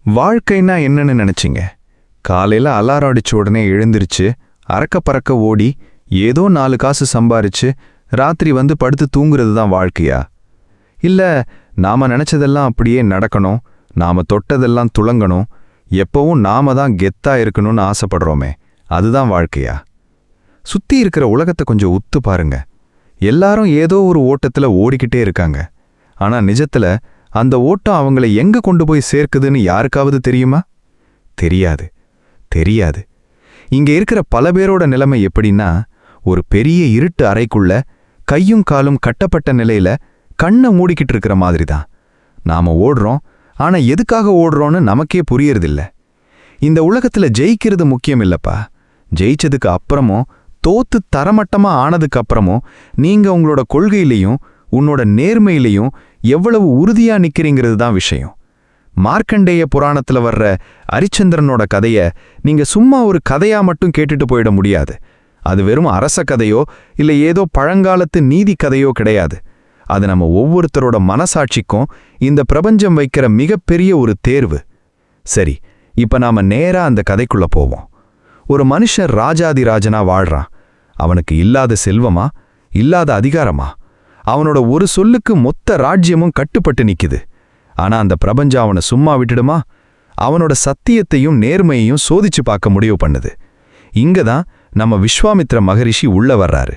வாழ்க்கைன்னா என்னன்னு நினைச்சிங்க? காலையில அலாரம் அடிச்ச உடனே எழுந்திருச்சு அறக்க பறக்க ஓடி ஏதோ 4 காசு சம்பாரிச்சு ராத்திரி வந்து படுத்து தூங்குறது தான் வாழ்க்கையா? இல்ல நாம நினைச்சதெல்லாம் அப்படியே நடக்கணும், நாம தொட்டதெல்லாம் துளங்கணும், எப்பவும் நாம தான் கெத்தா இருக்கணும்னு ஆசைப்படுறோமே, அதுதான் வாழ்க்கையா? சுத்தி இருக்கிற உலகத்தை கொஞ்சம் உத்து பாருங்க. எல்லாரும் ஏதோ ஒரு ஓட்டத்துல ஓடிக்கிட்டே இருக்காங்க. ஆனா நிஜத்துல அந்த ஓட்டம் அவங்கள எங்க கொண்டு போய் சேர்க்குதுன்னு யாருக்காவது தெரியுமா? தெரியாது. இங்க இருக்கிற பல பேரோட நிலைமை எப்படின்னா, ஒரு பெரிய இருட்டு அறைக்குள்ள கையும் காலும் கட்டப்பட்ட நிலையில கண்ணை மூடிக்கிட்டு இருக்கிற மாதிரி தான். நாம ஓடுறோம், ஆனா எதுக்காக ஓடுறோன்னு நமக்கே புரியறதில்ல. இந்த உலகத்துல ஜெயிக்கிறது முக்கியம் இல்லப்பா. ஜெயிச்சதுக்கு அப்புறமும் தோத்து தரமட்டமா ஆனதுக்கு அப்புறமும் நீங்க உங்களோட கொள்கையிலையும் உன்னோட நேர்மையிலையும் எவ்வளவு உறுதியா நிக்கிறீங்கிறது தான் விஷயம். மார்க்கண்டேய புராணத்துல வர்ற அரிச்சந்திரனோட கதைய நீங்க சும்மா ஒரு கதையா மட்டும் கேட்டுட்டு போயிட முடியாது. அது வெறும் அரச கதையோ இல்ல ஏதோ பழங்காலத்து நீதி கதையோ கிடையாது. அது நம்ம ஒவ்வொருத்தரோட மனசாட்சிக்கும் இந்த பிரபஞ்சம் வைக்கிற மிகப்பெரிய ஒரு தேர்வு. சரி, இப்ப நாம நேரா அந்த கதைக்குள்ள போவோம். ஒரு மனுஷன் ராஜாதிராஜனா வாழ்றான். அவனுக்கு இல்லாத செல்வமா, இல்லாத அதிகாரமா? அவனோட ஒரு சொல்லுக்கு மொத்த ராஜ்யமும் கட்டுப்பட்டு நிக்குது. ஆனா அந்த பிரபஞ்சம் அவனை சும்மா விட்டுடுமா? அவனோட சத்தியத்தையும் நேர்மையையும் சோதிச்சு பார்க்க முடிவு பண்ணுது. இங்கதான் நம்ம விஸ்வாமித்ர மகரிஷி உள்ள வர்றாரு.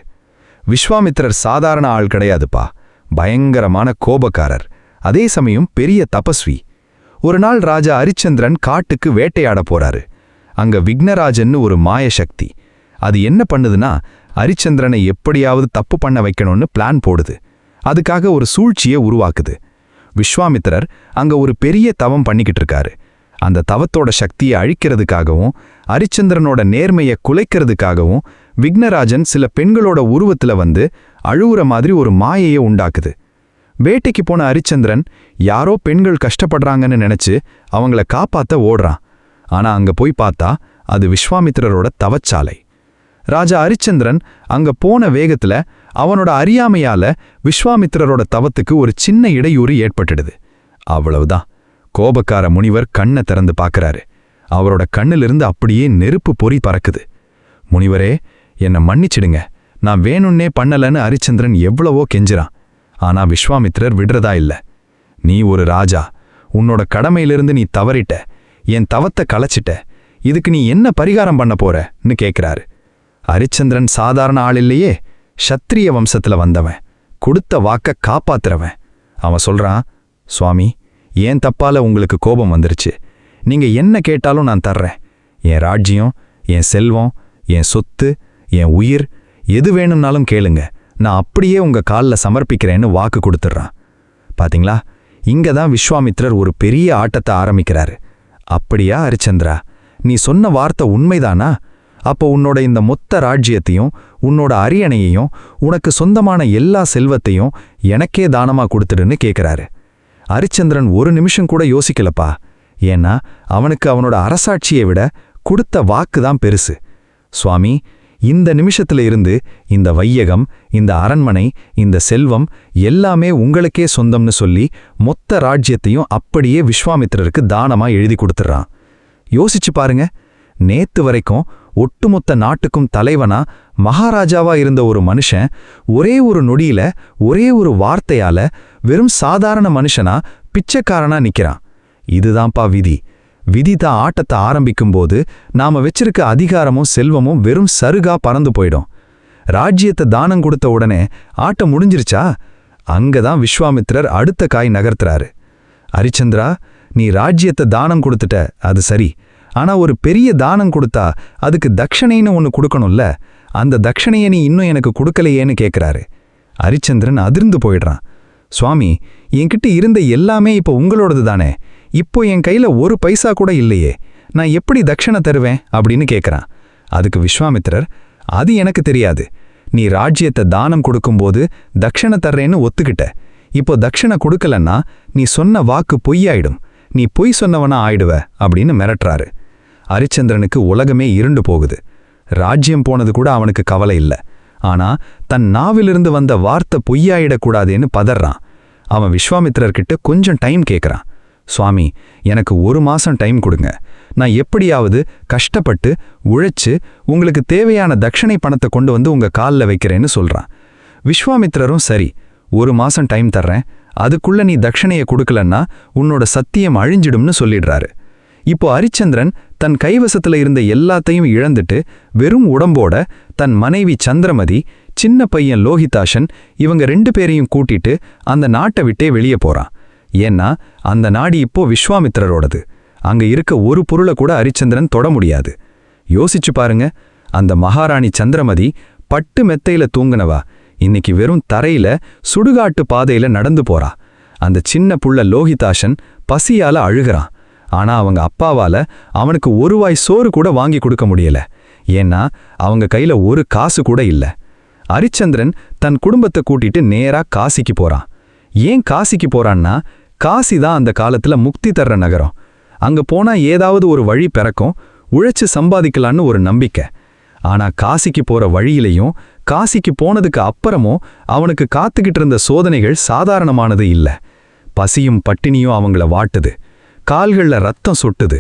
விஸ்வாமித்ரர் சாதாரண ஆள் கிடையாதுப்பா. பயங்கரமான கோபக்காரர், அதே சமயம் பெரிய தபஸ்வி. ஒரு நாள் ராஜா அரிச்சந்திரன் காட்டுக்கு வேட்டையாட போறாரு. அங்க விக்னராஜன்னு ஒரு மாய சக்தி. அது என்ன பண்ணுதுன்னா, அரிச்சந்திரனை எப்படியாவது தப்பு பண்ண வைக்கணும்னு பிளான் போடுது. அதுக்காக ஒரு சூழ்ச்சியை உருவாக்குது. விஸ்வாமித்திரர் அங்க ஒரு பெரிய தவம் பண்ணிக்கிட்டு இருக்காரு. அந்த தவத்தோட சக்தியை அழிக்கிறதுக்காகவும் அரிச்சந்திரனோட நேர்மையை குலைக்கிறதுக்காகவும் விக்னராஜன் சில பெண்களோட உருவத்துல வந்து அழுவுற மாதிரி ஒரு மாயையை உண்டாக்குது. வேட்டைக்கு போன அரிச்சந்திரன் யாரோ பெண்கள் கஷ்டப்படுறாங்கன்னு நினைச்சு அவங்கள காப்பாத்த ஓடுறான். ஆனா அங்க போய் பார்த்தா அது விஸ்வாமித்திரரோட தவச்சாலை. ராஜா அரிச்சந்திரன் அங்க போன வேகத்துல அவனோட அறியாமையால விஸ்வாமித்திரரோட தவத்துக்கு ஒரு சின்ன இடையூறு ஏற்பட்டுடுது. அவ்வளவுதான். கோபக்கார முனிவர் கண்ணை திறந்து பார்க்கறாரு. அவரோட கண்ணிலிருந்து அப்படியே நெருப்பு பொறி பறக்குது. முனிவரே, என்னை மன்னிச்சிடுங்க, நான் வேணும்னே பண்ணலன்னு அரிச்சந்திரன் எவ்வளவோ கெஞ்சுறான். ஆனா விஸ்வாமித்திரர் விடுறதா இல்ல. நீ ஒரு ராஜா, உன்னோட கடமையிலிருந்து நீ தவறிட்ட, என் தவத்தை கலைச்சிட்ட, இதுக்கு நீ என்ன பரிகாரம் பண்ண போறன்னு கேட்கிறாரு. அரிச்சந்திரன் சாதாரண ஆள் இல்லையே, சத்திரிய வம்சத்துல வந்தவன், கொடுத்த வாக்க காப்பாத்துறவன். அவன் சொல்றான், சுவாமி, ஏன் தப்பால உங்களுக்கு கோபம் வந்துருச்சு, நீங்க என்ன கேட்டாலும் நான் தர்றேன். என் ராஜ்யம், என் செல்வம், என் சொத்து, என் உயிர், எது வேணும்னாலும் கேளுங்க, நான் அப்படியே உங்க காலில் சமர்ப்பிக்கிறேன்னு வாக்கு கொடுத்துட்றான். பாத்தீங்களா, இங்கதான் விஸ்வாமித்திரர் ஒரு பெரிய ஆட்டத்தை ஆரம்பிக்கிறாரு. அப்படியா அரிச்சந்திரா, நீ சொன்ன வார்த்தை உண்மைதானா? அப்போ உன்னோட இந்த மொத்த ராஜ்யத்தையும் உன்னோட அரியணையையும் உனக்கு சொந்தமான எல்லா செல்வத்தையும் எனக்கே தானமா கொடுத்துடுன்னு கேட்கிறாரு. அரிச்சந்திரன் ஒரு நிமிஷம் கூட யோசிக்கலப்பா. ஏன்னா அவனுக்கு அவனோட அரசாட்சியை விட கொடுத்த வாக்கு தான் பெருசு. சுவாமி, இந்த நிமிஷத்துல இருந்து இந்த வையகம், இந்த அரண்மனை, இந்த செல்வம் எல்லாமே உங்களுக்கே சொந்தம்னு சொல்லி மொத்த ராஜ்யத்தையும் அப்படியே விஸ்வாமித்திரருக்கு தானமா எழுதி கொடுத்துட்றான். யோசிச்சு பாருங்க, நேத்து வரைக்கும் ஒட்டுமொத்த நாட்டுக்கும் தலைவனா மகாராஜாவா இருந்த ஒரு மனுஷன் ஒரே ஒரு நொடியில ஒரே ஒரு வார்த்தையால வெறும் சாதாரண மனுஷனா பிச்சைக்காரனா நிக்கிறான். இதுதான்ப்பா விதி. விதி தான் ஆட்டத்தை ஆரம்பிக்கும்போது நாம வச்சிருக்க அதிகாரமும் செல்வமும் வெறும் சருகா பறந்து போயிடும். ராஜ்யத்தை தானம் கொடுத்த உடனே ஆட்டம் முடிஞ்சிருச்சா? அங்கதான் விஸ்வாமித்திரர் அடுத்த காய் நகர்த்துறாரு. அரிச்சந்திரா, நீ ராஜ்யத்தை தானம் கொடுத்துட்ட, அது சரி. ஆனா ஒரு பெரிய தானம் கொடுத்தா அதுக்கு தட்சணைன்னு ஒன்று கொடுக்கணும்ல, அந்த தட்சணையை நீ இன்னும் எனக்கு கொடுக்கலையேன்னு கேட்கிறாரு. அரிச்சந்திரன் அதிர்ந்து போயிடுறான். சுவாமி, என்கிட்ட இருந்த எல்லாமே இப்போ உங்களோடது தானே, இப்போ என் கையில ஒரு பைசா கூட இல்லையே, நான் எப்படி தட்சணை தருவேன் அப்படின்னு கேட்குறான். அதுக்கு விஸ்வாமித்திரர், அது எனக்கு தெரியாது, நீ ராஜ்யத்தை தானம் கொடுக்கும்போது தட்சணை தர்றேன்னு ஒத்துக்கிட்ட, இப்போ தட்சணை கொடுக்கலன்னா நீ சொன்ன வாக்கு பொய்யாயிடும், நீ பொய் சொன்னவனா ஆயிடுவ அப்படின்னு மிரட்டுறாரு. அரிச்சந்திரனுக்கு உலகமே இருண்டு போகுது. ராஜ்யம் போனது கூட அவனுக்கு கவலை இல்லை. ஆனா தன் நாவிலிருந்து வந்த வார்த்தை பொய்யாயிடக்கூடாதேன்னு பதறான். அவன் விஸ்வாமித்திரர்கிட்ட கொஞ்சம் டைம் கேட்குறான். சுவாமி, எனக்கு 1 மாசம் டைம் கொடுங்க. நான் எப்படியாவது கஷ்டப்பட்டு உழைச்சு உங்களுக்கு தேவையான தட்சணை பணத்தை கொண்டு வந்து உங்க காலில் வைக்கிறேன்னு சொல்றான். விஸ்வாமித்திரரும் சரி, 1 மாசம் டைம் தர்றேன், அதுக்குள்ள நீ தட்சணையை கொடுக்கலன்னா உன்னோட சத்தியம் அழிஞ்சிடும்னு சொல்லிடுறாரு. இப்போ அரிச்சந்திரன் தன் கைவசத்துல இருந்த எல்லாத்தையும் இழந்துட்டு வெறும் உடம்போட தன் மனைவி சந்திரமதி, சின்ன பையன் லோகிதாசன், இவங்க 2 பேரையும் கூட்டிட்டு அந்த நாட்டை விட்டே வெளியே போறான். ஏன்னா அந்த நாடு இப்போ விஸ்வாமித்திரரோடது. அங்க இருக்க ஒரு பொருளை கூட அரிச்சந்திரன் தொட முடியாது. யோசிச்சு பாருங்க, அந்த மகாராணி சந்திரமதி பட்டு மெத்தையில தூங்குனவா இன்னைக்கு வெறும் தரையில சுடுகாட்டு பாதையில நடந்து போறா. அந்த சின்ன புள்ள லோகிதாசன் பசியால அழுகிறான். ஆனா அவங்க அப்பாவால அவனுக்கு 1 வாய் சோறு கூட வாங்கி கொடுக்க முடியல. ஏன்னா அவங்க கையில ஒரு காசு கூட இல்ல. அரிச்சந்திரன் தன் குடும்பத்தை கூட்டிட்டு நேரா காசிக்கு போறான். ஏன் காசிக்கு போறான்னா, காசி தான் அந்த காலத்துல முக்தி தர்ற நகரம். அங்க போனா ஏதாவது ஒரு வழி பிறக்கும், உழைச்சு சம்பாதிக்கலான்னு ஒரு நம்பிக்கை. ஆனா காசிக்கு போற வழியிலையும் காசிக்கு போனதுக்கு அப்புறமும் அவனுக்கு காத்துக்கிட்டு இருந்த சோதனைகள் சாதாரணமானது இல்ல. பசியும் பட்டினியும் அவங்கள வாட்டுது, கால்கள்ல ரத்தம் சொட்டுது.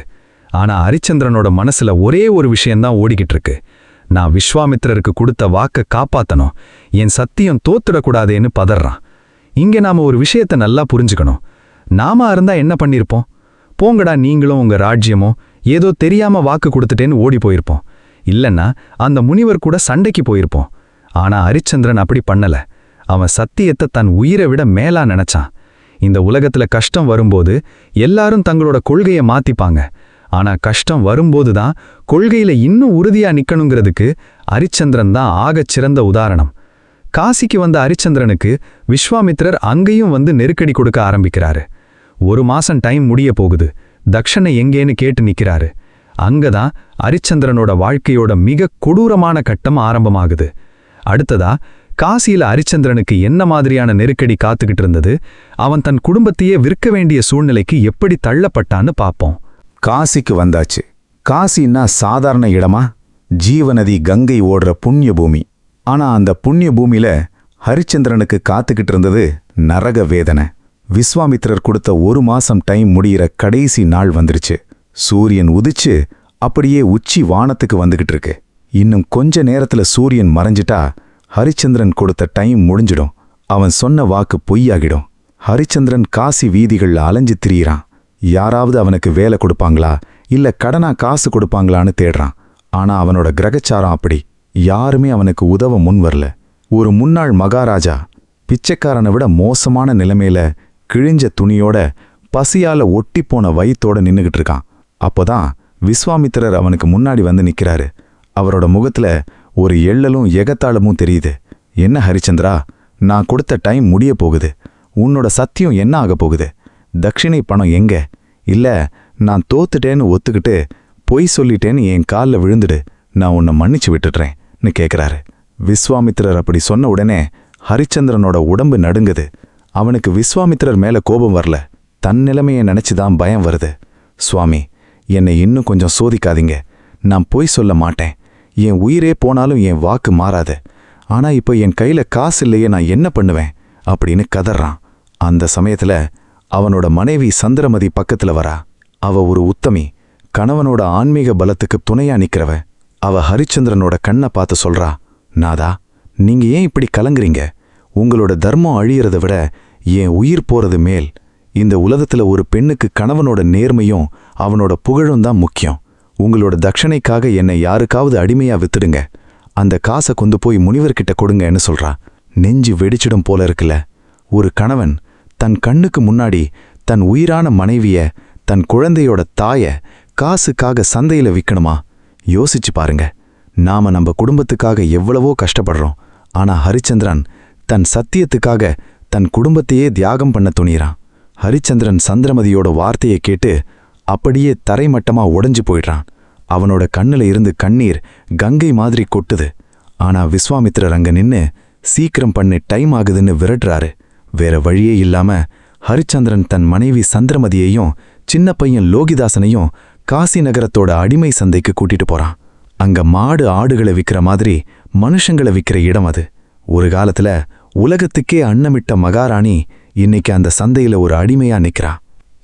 ஆனா அரிச்சந்திரனோட மனசுல ஒரே ஒரு விஷயம்தான் ஓடிக்கிட்டு இருக்கு. நான் விஸ்வாமித்திரருக்கு கொடுத்த வாக்க காப்பாத்தணும், என் சத்தியம் தோத்துடக்கூடாதேன்னு பதறான். இங்க நாம ஒரு விஷயத்தை நல்லா புரிஞ்சுக்கணும். நாம இருந்தா என்ன பண்ணிருப்போம்? போங்கடா நீங்களும் உங்க ராஜ்யமும், ஏதோ தெரியாம வாக்கு கொடுத்துட்டேன்னு ஓடி போயிருப்போம். இல்லைன்னா அந்த முனிவர் கூட சண்டைக்கு போயிருப்போம். ஆனா அரிச்சந்திரன் அப்படி பண்ணல. அவன் சத்தியத்தை தன் உயிரை விட மேலா நினைச்சான். இந்த உலகத்துல கஷ்டம் வரும்போது எல்லாரும் தங்களோட கொள்கையை மாத்திப்பாங்க. ஆனா கஷ்டம் வரும்போது தான் கொள்கையில இன்னும் உறுதியா நிக்கணுங்கிறதுக்கு அரிச்சந்திரன் தான் ஆகச் சிறந்த உதாரணம். காசிக்கு வந்த அரிச்சந்திரனுக்கு விஸ்வாமித்திரர் அங்கேயும் வந்து நெருக்கடி கொடுக்க ஆரம்பிக்கிறாரு. 1 மாசம் டைம் முடிய போகுது, தட்சணை எங்கேன்னு கேட்டு நிக்கிறாரு. அங்கதான் அரிச்சந்திரனோட வாழ்க்கையோட மிக கொடூரமான கட்டம் ஆரம்பமாகுது. அடுத்ததா காசியில அரிச்சந்திரனுக்கு என்ன மாதிரியான நெருக்கடி காத்துக்கிட்டு இருந்தது, அவன் தன் குடும்பத்தையே விற்க வேண்டிய சூழ்நிலைக்கு எப்படி தள்ளப்பட்டான்னு பாப்போம். காசிக்கு வந்தாச்சு. காசின்னா சாதாரண இடமா? ஜீவநதி கங்கை ஓடுற புண்ணிய பூமி. ஆனா அந்த புண்ணிய பூமியில ஹரிச்சந்திரனுக்கு காத்துக்கிட்டு இருந்தது நரக வேதனை. விஸ்வாமித்திரர் கொடுத்த 1 மாசம் டைம் முடிகிற கடைசி நாள் வந்துருச்சு. சூரியன் உதிச்சு அப்படியே உச்சி வானத்துக்கு வந்துகிட்டு இருக்கு. இன்னும் கொஞ்ச நேரத்துல சூரியன் மறைஞ்சிட்டா ஹரிச்சந்திரன் கொடுத்த டைம் முடிஞ்சிடும். அவன் சொன்ன வாக்கு பொய்யாகிடும். ஹரிச்சந்திரன் காசி வீதிகள்ல அலைஞ்சு திரியிறான். யாராவது அவனுக்கு வேலை கொடுப்பாங்களா இல்ல கடனா காசு கொடுப்பாங்களான்னு தேடுறான். ஆனா அவனோட கிரகச்சாரம் அப்படி, யாருமே அவனுக்கு உதவ முன் வரல. ஒரு முன்னாள் மகாராஜா பிச்சைக்காரனை விட மோசமான நிலைமையில கிழிஞ்ச துணியோட பசியால ஒட்டிப்போன வயித்தோட நின்னுகிட்டு இருக்கான். அப்போதான் விஸ்வாமித்திரர் அவனுக்கு முன்னாடி வந்து நிக்கிறாரு. அவரோட முகத்துல ஒரு எள்ளலும் எகத்தாளமும் தெரியுது. என்ன ஹரிச்சந்திரா, நான் கொடுத்த டைம் முடிய போகுது. உன்னோட சத்தியம் என்ன ஆக போகுது? தட்சிணை பணம் எங்க? இல்ல நான் தோத்துட்டேன்னு ஒத்துக்கிட்டு பொய் சொல்லிட்டேன்னு என் காலில் விழுந்துடு, நான் உன்னை மன்னிச்சு விட்டுடுறேன்னு கேட்குறாரு. விஸ்வாமித்திரர் அப்படி சொன்ன உடனே ஹரிச்சந்திரனோட உடம்பு நடுங்குது. அவனுக்கு விஸ்வாமித்திரர் மேல கோபம் வரல, தன் நிலைமையை நினைச்சுதான் பயம் வருது. சுவாமி, என்னை இன்னும் கொஞ்சம் சோதிக்காதீங்க. நான் பொய் சொல்ல மாட்டேன். என் உயிரே போனாலும் என் வாக்கு மாறாது. ஆனா இப்போ என் கையில காசு இல்லையே, நான் என்ன பண்ணுவேன் அப்படின்னு கதறான். அந்த சமயத்துல அவனோட மனைவி சந்திரமதி பக்கத்துல வரா. அவ ஒரு உத்தமி, கணவனோட ஆன்மீக பலத்துக்கு துணையா நிக்கிறவ. அவ ஹரிச்சந்திரனோட கண்ணை பார்த்து சொல்றா, நாதா, நீங்க ஏன் இப்படி கலங்குறீங்க? உங்களோட தர்மம் அழியறத விட என் உயிர் போறது மேல். இந்த உலகத்துல ஒரு பெண்ணுக்கு கணவனோட நேர்மையும் அவனோட புகழும் தான் முக்கியம். உங்களோட தட்சணைக்காக என்னை யாருக்காவது அடிமையா வித்துடுங்க. அந்த காசை கொண்டு போய் முனிவர்கிட்ட கொடுங்கன்னு சொல்றா. நெஞ்சு வெடிச்சிடும் போல இருக்குல்ல. ஒரு கணவன் தன் கண்ணுக்கு முன்னாடி தன் உயிரான மனைவிய, தன் குழந்தையோட தாய காசுக்காக சந்தையில விற்கணுமா? யோசிச்சு பாருங்க. நாம நம்ம குடும்பத்துக்காக எவ்வளவோ கஷ்டப்படுறோம். ஆனா ஹரிச்சந்திரன் தன் சத்தியத்துக்காக தன் குடும்பத்தையே தியாகம் பண்ண துணிறான். ஹரிச்சந்திரன் சந்திரமதியோட வார்த்தையை கேட்டு அப்படியே தரைமட்டமா உடைஞ்சு போயிடுறான். அவனோட கண்ணுல இருந்து கண்ணீர் கங்கை மாதிரி கொட்டுது. ஆனா விஸ்வாமித்திரர் அங்க நின்னு சீக்கிரம் பண்ணு, டைம் ஆகுதுன்னு விரட்டுறாரு. வேற வழியே இல்லாம ஹரிச்சந்திரன் தன் மனைவி சந்திரமதியையும் சின்ன பையன் லோகிதாசனையும் காசி நகரத்தோட அடிமை சந்தைக்கு கூட்டிட்டு போறான். அங்க மாடு ஆடுகளை விக்கிற மாதிரி மனுஷங்களை விக்கிற இடம் அது. ஒரு காலத்துல உலகத்துக்கே அன்னமிட்ட மகாராணி இன்னைக்கு அந்த சந்தையில ஒரு அடிமையா நிக்கிறா.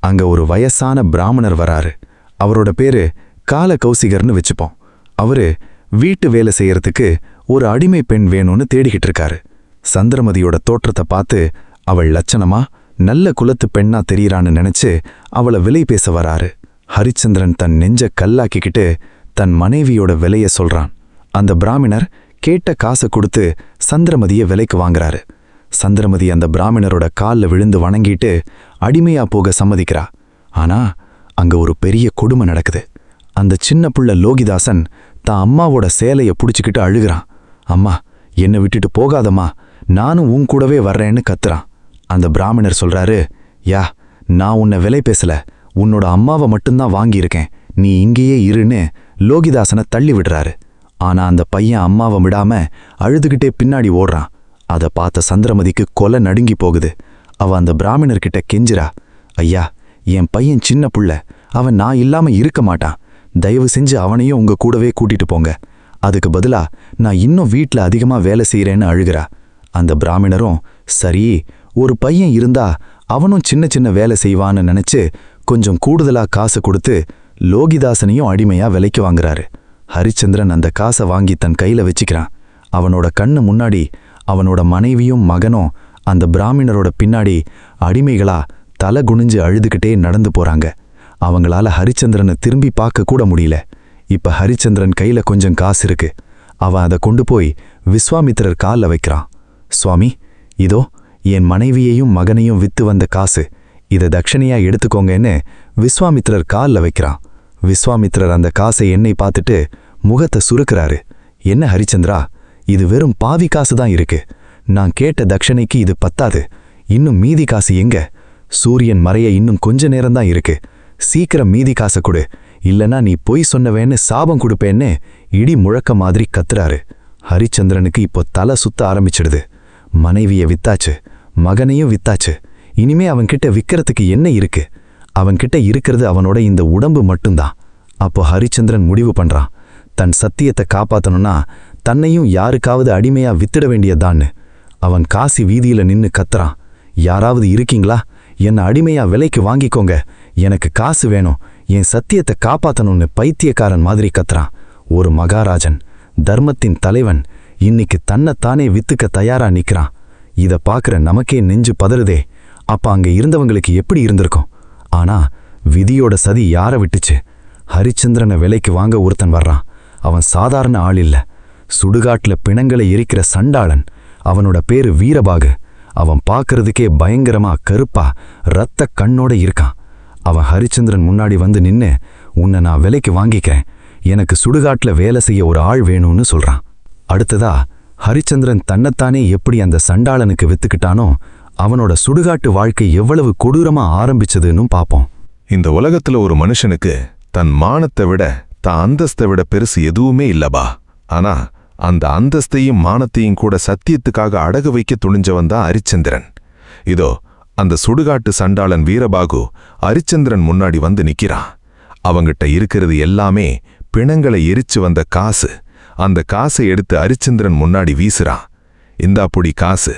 அங்க ஒரு வயசான பிராமணர் வராரு. அவரோட பேரு காலகௌசிகர்னு வச்சுப்போம். அவரு வீட்டு வேலை செய்யறதுக்கு ஒரு அடிமை பெண் வேணும்னு தேடிக்கிட்டு இருக்காரு. சந்திரமதியோட தோற்றத்தை பார்த்து அவள் லட்சணமா நல்ல குலத்து பெண்ணா தெரியறான்னு நினைச்சு அவளை விலை பேச வராரு. ஹரிச்சந்திரன் தன் நெஞ்ச கல்லாக்கிக்கிட்டு தன் மனைவியோட விலைய சொல்றான். அந்த பிராமணர் கேட்ட காசை கொடுத்து சந்திரமதிய விலைக்கு வாங்குறாரு. சந்திரமதி அந்த பிராமணரோட கால்ல விழுந்து வணங்கிட்டு அடிமையா போக சம்மதிக்கிறா. ஆனா அங்க ஒரு பெரிய கொடுமை நடக்குது. அந்த சின்ன புள்ள லோகிதாசன் தான் அம்மாவோட சேலைய புடிச்சுக்கிட்டு அழுகிறான். அம்மா, என்னை விட்டுட்டு போகாதம்மா, நானும் உன் கூடவே வர்றேன்னு கத்துறான். அந்த பிராமணர் சொல்றாரு, யா, நான் உன்னை விலை பேசல, உன்னோட அம்மாவை மட்டும்தான் வாங்கியிருக்கேன், நீ இங்கேயே இருன்னு லோகிதாசனை தள்ளி விடுறாரு. ஆனா அந்த பையன் அம்மாவை விடாம அழுதுகிட்டே பின்னாடி ஓடுறான். அதை பார்த்த சந்திரமதிக்கு கொலை நடுங்கி போகுது. அவ அந்த பிராமணர்கிட்ட கெஞ்சிரா, ஐயா, என் பையன் சின்ன புள்ள, அவன் நான் இல்லாம இருக்க மாட்டான், தயவு செஞ்சு அவனையும் உங்க கூடவே கூட்டிட்டு போங்க. அதுக்கு பதிலா நான் இன்னும் வீட்ல அதிகமா வேலை செய்யறேன்னு அழுகிறா. அந்த பிராமணரும் சரி, ஒரு பையன் இருந்தா அவனும் சின்ன சின்ன வேலை செய்வான்னு நினைச்சு கொஞ்சம் கூடுதலா காசு கொடுத்து லோகிதாசனையும் அடிமையா விலைக்கு வாங்குறாரு. ஹரிச்சந்திரன் அந்த காசை வாங்கி தன் கையில வச்சுக்கிறான். அவனோட கண்ணு முன்னாடி அவனோட மனைவியும் மகனும் அந்த பிராமணரோட பின்னாடி அடிமைகளா தலை குனிஞ்சு அழுதுகிட்டே நடந்து போறாங்க. அவங்களால ஹரிச்சந்திரனை திரும்பி பார்க்க கூட முடியல. இப்ப ஹரிச்சந்திரன் கையில கொஞ்சம் காசு இருக்கு. அவன் அதை கொண்டு போய் விஸ்வாமித்திரர் கால்ல வைக்கிறான். சுவாமி, இதோ என் மனைவியையும் மகனையும் வித்து வந்த காசு, இதை தட்சணையா எடுத்துக்கோங்கன்னு விஸ்வாமித்திரர் கால்ல வைக்கிறான். விஸ்வாமித்திரர் அந்த காசை என்னை பார்த்துட்டு முகத்தை சுருக்கிறாரு. என்ன ஹரிச்சந்திரா, இது வெறும் பாவி காசு தான் இருக்கு. நான் கேட்ட தட்சணைக்கு இது பத்தாது. இன்னும் மீதி காசு எங்க? சூரியன் மறைய இன்னும் கொஞ்ச நேரம்தான் இருக்கு. சீக்கிரம் மீதி காசை கொடு, இல்லனா நீ பொய் சொன்னவேன்னு சாபம் கொடுப்பேன்னு இடி முழக்க மாதிரி கத்துறாரு. ஹரிச்சந்திரனுக்கு இப்போ தலை சுத்த ஆரம்பிச்சிடுது. மனைவிய வித்தாச்சு, மகனையும் வித்தாச்சு, இனிமே அவன்கிட்ட விக்கிறதுக்கு என்ன இருக்கு? அவன்கிட்ட இருக்கிறது அவனோட இந்த உடம்பு மட்டும்தான். அப்போ ஹரிச்சந்திரன் முடிவு பண்றான், தன் சத்தியத்தை காப்பாத்தணும்னா தன்னையும் யாருக்காவது அடிமையா வித்திட வேண்டியதான்னு. அவன் காசி வீதியில நின்னு கத்துறான், யாராவது இருக்கீங்களா? என்னை அடிமையா விலைக்கு வாங்கிக்கோங்க, எனக்கு காசு வேணும், என் சத்தியத்தை காப்பாத்தணும்னு பைத்தியக்காரன் மாதிரி கத்துறான். ஒரு மகாராஜன், தர்மத்தின் தலைவன், இன்னைக்கு தன்னைத்தானே வித்துக்க தயாரா நிக்கிறான். இத பாக்குற நமக்கே நெஞ்சு பதறுதே. அப்ப அங்க இருந்தவங்களுக்கு எப்படி இருந்திருக்கும்? ஆனா விதியோட சதி யார விட்டுச்சு? ஹரிச்சந்திரனை விலைக்கு வாங்க ஒருத்தன் வர்றான். அவன் சாதாரண ஆள் இல்ல, சுடுகாட்டுல பிணங்களை எரிக்கிற சண்டாளன். அவனோட பேரு வீரபாகு. அவன் பார்க்கறதுக்கே பயங்கரமா கருப்பா ரத்த கண்ணோட இருக்கான். அவன் ஹரிச்சந்திரன் முன்னாடி வந்து நின்னு, உன்னை நான் விலைக்கு வாங்கிக்கிறேன், எனக்கு சுடுகாட்டுல வேலை செய்ய ஒரு ஆள் வேணும்னு சொல்றான். அடுத்ததா ஹரிச்சந்திரன் தன்னைத்தானே எப்படி அந்த சண்டாளனுக்கு வித்துக்கிட்டானோ அவனோட சுடுகாட்டு வாழ்க்கை எவ்வளவு கொடூரமா ஆரம்பிச்சதுன்னு பாப்போம். இந்த உலகத்துல ஒரு மனுஷனுக்கு தன் மானத்தை விட தான் அந்தஸ்தை விட பெருசு எதுவுமே இல்லபா. ஆனா அந்த அந்தஸ்தையும் மானத்தையும் கூட சத்தியத்துக்காக அடகு வைக்க துணிஞ்சவன் தான் ஹரிச்சந்திரன். இதோ அந்த சுடுகாட்டு சண்டாளன் வீரபாகு ஹரிச்சந்திரன் முன்னாடி வந்து நிக்கிறான். அவங்கிட்ட இருக்கிறது எல்லாமே பிணங்களை எரிச்சு வந்த காசு. அந்த காசை எடுத்து ஹரிச்சந்திரன் முன்னாடி வீசுறான். இந்தா புடி காசு,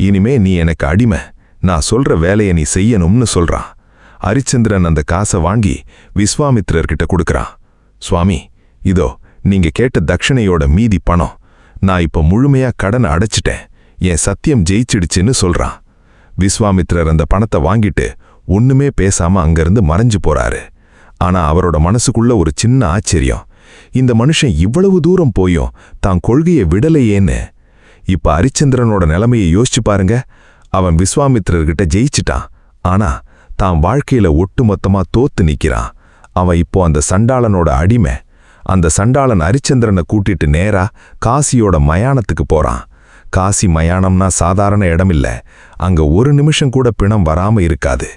இனிமே நீ எனக்கு அடிமை, நான் சொல்ற வேலையை நீ செய்யணும்னு சொல்றான். ஹரிச்சந்திரன் அந்த காசை வாங்கி விஸ்வாமித்திரர்கிட்ட கொடுக்கறான். சுவாமி, இதோ நீங்க கேட்ட தட்சணையோட மீதி பணம். நான் இப்போ முழுமையா கடனை அடைச்சிட்டேன், என் சத்தியம் ஜெயிச்சிடுச்சுன்னு சொல்றான். விஸ்வாமித்திரர் அந்த பணத்தை வாங்கிட்டு ஒண்ணுமே பேசாம அங்கிருந்து மறைஞ்சு போறாரு. ஆனா அவரோட மனசுக்குள்ள ஒரு சின்ன ஆச்சரியம், இந்த மனுஷன் இவ்வளவு தூரம் போயும் தான் கொள்கையை விடலையேன்னு. இப்ப ஹரிச்சந்திரனோட நிலைமையை யோசிச்சு பாருங்க. அவன் விஸ்வாமித்திரர்கிட்ட ஜெயிச்சிட்டான், ஆனா தான் வாழ்க்கையில ஒட்டுமொத்தமா தோத்து நிக்கிறான். அவன் இப்போ அந்த சண்டாளனோட அடிமை. அந்த சண்டாளன் ஹரிச்சந்திரனை கூட்டிட்டு நேரா காசியோட மயானத்துக்கு போறான். காசி மயானம்னா சாதாரண இடமில்ல. அங்க ஒரு நிமிஷம் கூட பிணம் வராம இருக்காது.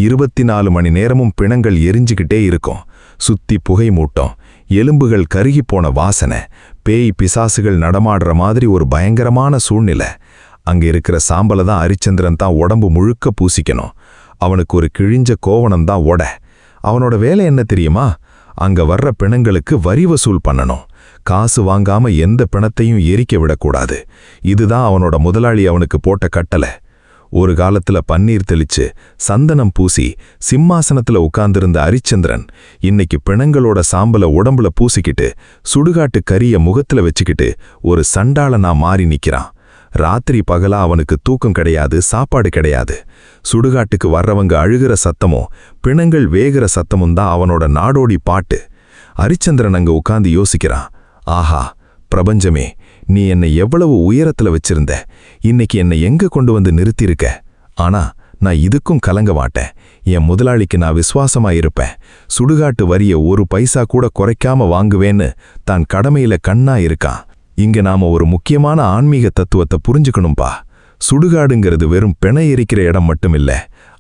24 மணி நேரமும் பிணங்கள் எரிஞ்சுக்கிட்டே இருக்கும். சுத்தி புகை மூட்டம், எலும்புகள் கருகி போன வாசனை, பேய் பிசாசுகள் நடமாடுற மாதிரி ஒரு பயங்கரமான சூழ்நிலை. அங்க இருக்கிற சாம்பலை தான் ஹரிச்சந்திரன் தான் உடம்பு முழுக்க பூசிக்கணும். அவனுக்கு ஒரு கிழிஞ்ச கோவணம்தான் ஒட. அவனோட வேலை என்ன தெரியுமா? அங்க வர்ற பிணங்களுக்கு வரி வசூல் பண்ணணும். காசு வாங்காம எந்த பிணத்தையும் எரிக்க விடக்கூடாது. இதுதான் அவனோட முதலாளி அவனுக்கு போட்ட கட்டளை. ஒரு காலத்துல பன்னீர் தெளிச்சு சந்தனம் பூசி சிம்மாசனத்துல உட்கார்ந்திருந்த அரிச்சந்திரன் இன்னைக்கு பிணங்களோட சாம்பல உடம்புல பூசிக்கிட்டு சுடுகாட்டு கரிய முகத்துல வச்சுக்கிட்டு ஒரு சண்டாளனா மாறி நிக்கிறான். ராத்திரி பகலா அவனுக்கு தூக்கம் கிடையாது, சாப்பாடு கிடையாது. சுடுகாட்டுக்கு வர்றவங்க அழுகிற சத்தமும் பிணங்கள் வேகிற சத்தமும் தான் அவனோட நாடோடி பாட்டு. அரிச்சந்திரன் அங்க உட்கார்ந்து யோசிக்கிறான். ஆஹா பிரபஞ்சமே, நீ என்னை எவ்வளவு உயரத்துல வச்சிருந்த, இன்னைக்கு என்னை எங்க கொண்டு வந்து நிறுத்தியிருக்க. ஆனா நான் இதுக்கும் கலங்க மாட்டேன். என் முதலாளிக்கு நான் விசுவாசமா இருப்பேன். சுடுகாட்டு வரிய ஒரு பைசா கூட குறைக்காம வாங்குவேன்னு தான் கடமையில கண்ணா இருக்கான். இங்க நாம ஒரு முக்கியமான ஆன்மீக தத்துவத்தை புரிஞ்சுக்கணும்பா. சுடுகாடுங்கிறது வெறும் பிணை எரிக்கிற இடம் மட்டுமில்ல,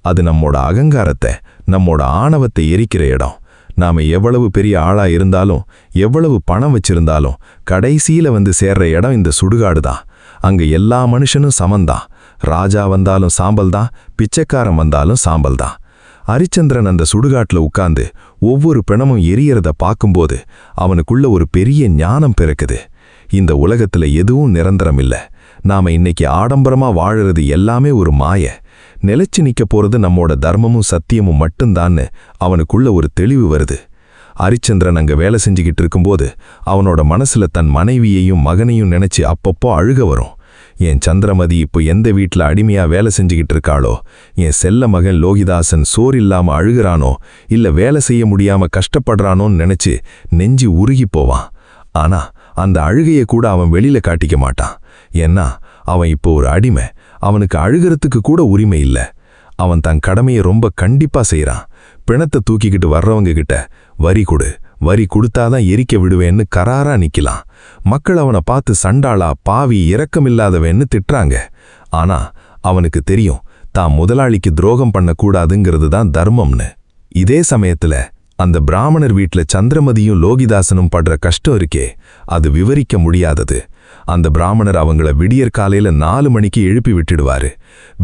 அது நம்மோட அகங்காரத்தை, நம்மோட ஆணவத்தை எரிக்கிற இடம். நாம எவ்வளவு பெரிய ஆளா இருந்தாலும், எவ்வளவு பணம் வச்சிருந்தாலும் கடைசியில வந்து சேர்ற இடம் இந்த சுடுகாடு தான். அங்க எல்லா மனுஷனும் சமந்தான். ராஜா வந்தாலும் சாம்பல் தான், பிச்சைக்காரன் வந்தாலும் சாம்பல் தான். அரிச்சந்திரன் அந்த சுடுகாட்டுல உட்கார்ந்து ஒவ்வொரு பிணமும் எரியறத பார்க்கும்போது அவனுக்குள்ள ஒரு பெரிய ஞானம் பிறக்குது. இந்த உலகத்துல எதுவும் நிரந்தரம் இல்ல. நாம இன்னைக்கு ஆடம்பரமா வாழறது எல்லாமே ஒரு மாய. நிலைச்சு நிக்க போறது நம்மோட தர்மமும் சத்தியமும் மட்டும்தான்னு அவனுக்குள்ள ஒரு தெளிவு வருது. அரிச்சந்திரன் அங்க வேலை செஞ்சுக்கிட்டு இருக்கும்போது அவனோட மனசுல தன் மனைவியையும் மகனையும் நினைச்சு அப்பப்போ அழுக வரும். என் சந்திரமதி இப்போ எந்த வீட்டில் அடிமையா வேலை செஞ்சுக்கிட்டு இருக்காளோ, என் செல்ல மகன் லோகிதாசன் சோறு இல்லாம அழுகிறானோ இல்ல வேலை செய்ய முடியாம கஷ்டப்படுறானோன்னு நினைச்சு நெஞ்சு உருகி போவான். ஆனா அந்த அழுகையை கூட அவன் வெளியில காட்டிக்க மாட்டான். ஏன்னா அவன் இப்போ ஒரு அடிமை. அவனுக்கு அழுகிறதுக்கு கூட உரிமை இல்லை. அவன் தன் கடமையை ரொம்ப கண்டிப்பா செய்றான். பிணத்தை தூக்கிக்கிட்டு வர்றவங்க கிட்ட வரி கொடு, வரி கொடுத்தாதான் எரிக்க விடுவேன்னு கராரா நிக்கலாம். மக்கள் அவனை பார்த்து சண்டாளா, பாவி, இரக்கமில்லாதவன்னு திட்டுறாங்க. ஆனா அவனுக்கு தெரியும் தான் முதலாளிக்கு துரோகம் பண்ணக்கூடாதுங்கிறது தான் தர்மம்னு. இதே சமயத்துல அந்த பிராமணர் வீட்ல சந்திரமதியும் லோகிதாசனும் படுற கஷ்டம் இருக்கே, அது விவரிக்க முடியாதது. அந்த பிராமணர் அவங்கள விடியற் காலையில 4 மணிக்கு எழுப்பி விட்டுடுவாரு.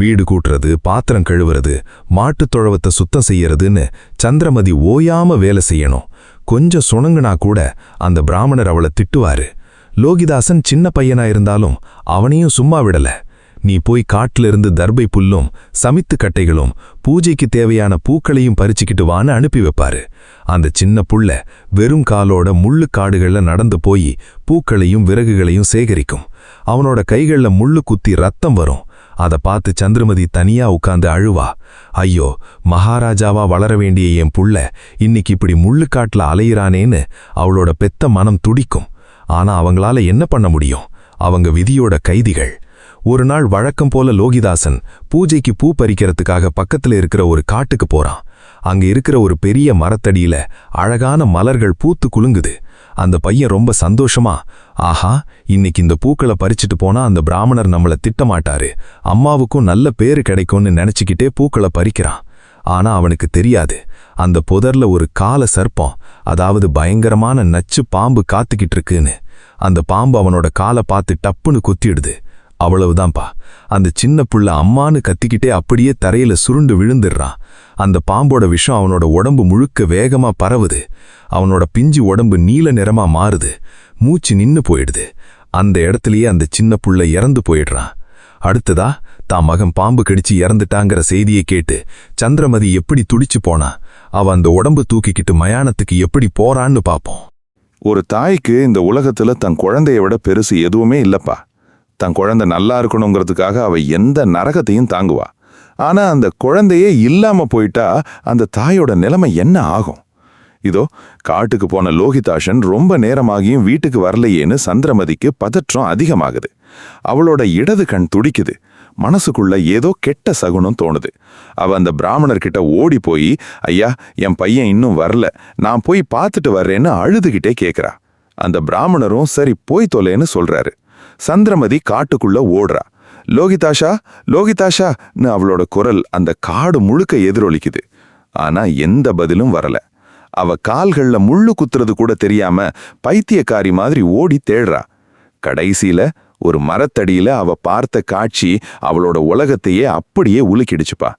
வீடு கூட்டுறது, பாத்திரம் கழுவுறது, மாட்டுத் தொழவத்தை சுத்தம் செய்யறதுன்னு சந்திரமதி ஓயாம வேலை செய்யணும். கொஞ்சம் சுணங்குனா கூட அந்த பிராமணர் அவளை திட்டுவாரு. லோகிதாசன் சின்ன பையனா இருந்தாலும் அவனையும் சும்மா விடல. நீ போய் காட்டிலிருந்து தர்பை புல்லும் சமித்து கட்டைகளும் பூஜைக்கு தேவையான பூக்களையும் பறிச்சுக்கிட்டு வான்னு அனுப்பி வைப்பாரு. அந்த சின்ன புள்ள வெறும் காலோட முள்ளு காடுகள்ல நடந்து போய் பூக்களையும் விறகுகளையும் சேகரிக்கும். அவனோட கைகள்ல முள்ளு குத்தி ரத்தம் வரும். அதை பார்த்து சந்திரமதி தனியா உட்கார்ந்து அழுவா. ஐயோ, மகாராஜாவா வளர வேண்டிய என் புள்ள இன்னைக்கு இப்படி முள்ளு காட்டுல அலையிறானேன்னு அவளோட பெத்த மனம் துடிக்கும். ஆனா அவங்களால என்ன பண்ண முடியும்? அவங்க விதியோட கைதிகள். ஒரு நாள் வழக்கம் போல லோகிதாசன் பூஜைக்கு பூ பறிக்கிறதுக்காக பக்கத்துல இருக்கிற ஒரு காட்டுக்கு போறான். அங்க இருக்கிற ஒரு பெரிய மரத்தடியில அழகான மலர்கள் பூத்து குலுங்குது. அந்த பையன் ரொம்ப சந்தோஷமா, ஆஹா, இன்னைக்கு இந்த பூக்களை பறிச்சுட்டு போனா அந்த பிராமணர் நம்மள திட்டமாட்டாரு, அம்மாவுக்கும் நல்ல பேரு கிடைக்கும்னு நினைச்சுக்கிட்டே பூக்களை பறிக்கிறான். ஆனா அவனுக்கு தெரியாது, அந்த புதர்ல ஒரு கால சர்ப்பம், அதாவது பயங்கரமான நச்சு பாம்பு காத்துக்கிட்டு இருக்குன்னு. அந்த பாம்பு அவனோட காலை பார்த்து டப்புன்னு குத்திடுது. அவ்வளவுதான்ப்பா. அந்த சின்ன புள்ள அம்மானு கத்திக்கிட்டே அப்படியே தரையில சுருண்டு விழுந்துடுறான். அந்த பாம்போட விஷம் அவனோட உடம்பு முழுக்க வேகமா பரவுது. அவனோட பிஞ்சு உடம்பு நீல நிறமா மாறுது. மூச்சு நின்னு போயிடுது. அந்த இடத்துலயே அந்த சின்ன புள்ள இறந்து போயிடுறான். அடுத்ததா தான் மகன் பாம்பு கடிச்சு இறந்துட்டாங்கிற செய்தியை கேட்டு சந்திரமதி எப்படி துடிச்சு போனா, அவ அந்த உடம்பு தூக்கிக்கிட்டு மயானத்துக்கு எப்படி போறான்னு பாப்போம். ஒரு தாய்க்கு இந்த உலகத்துல தன் குழந்தைய விட பெருசு எதுவுமே இல்லப்பா. தன் குழந்தை நல்லா இருக்கணுங்கிறதுக்காக அவ எந்த நரகத்தையும் தாங்குவா. ஆனா அந்த குழந்தையே இல்லாம போயிட்டா அந்த தாயோட நிலைமை என்ன ஆகும்? இதோ காட்டுக்கு போன லோகிதாசன் ரொம்ப நேரமாகியும் வீட்டுக்கு வரலையேன்னு சந்திரமதிக்கு பதற்றம் அதிகமாகுது. அவளோட இடது கண் துடிக்குது. மனசுக்குள்ள ஏதோ கெட்ட சகுனம் தோணுது. அவ அந்த பிராமணர்கிட்ட ஓடி போய், ஐயா, என் பையன் இன்னும் வரல, நான் போய் பார்த்துட்டு வர்றேன்னு அழுதுகிட்டே கேட்கிறா. அந்த பிராமணரும் சரி போய் தொலைன்னு சொல்றாரு. சந்திரமதி காட்டுக்குள்ள ஓடுறா. லோகிதாஷா, லோகிதாஷான்னு அவளோட குரல் அந்த காடு முழுக்க எதிரொலிக்குது. ஆனா எந்த பதிலும் வரல. அவ கால்கள்ல முள்ளு குத்துறது கூட தெரியாம பைத்தியக்காரி மாதிரி ஓடி தேடுறா. கடைசியில ஒரு மரத்தடியில அவ பார்த்த காட்சி அவளோட உலகத்தையே அப்படியே உலுக்கிடுச்சுப்பா.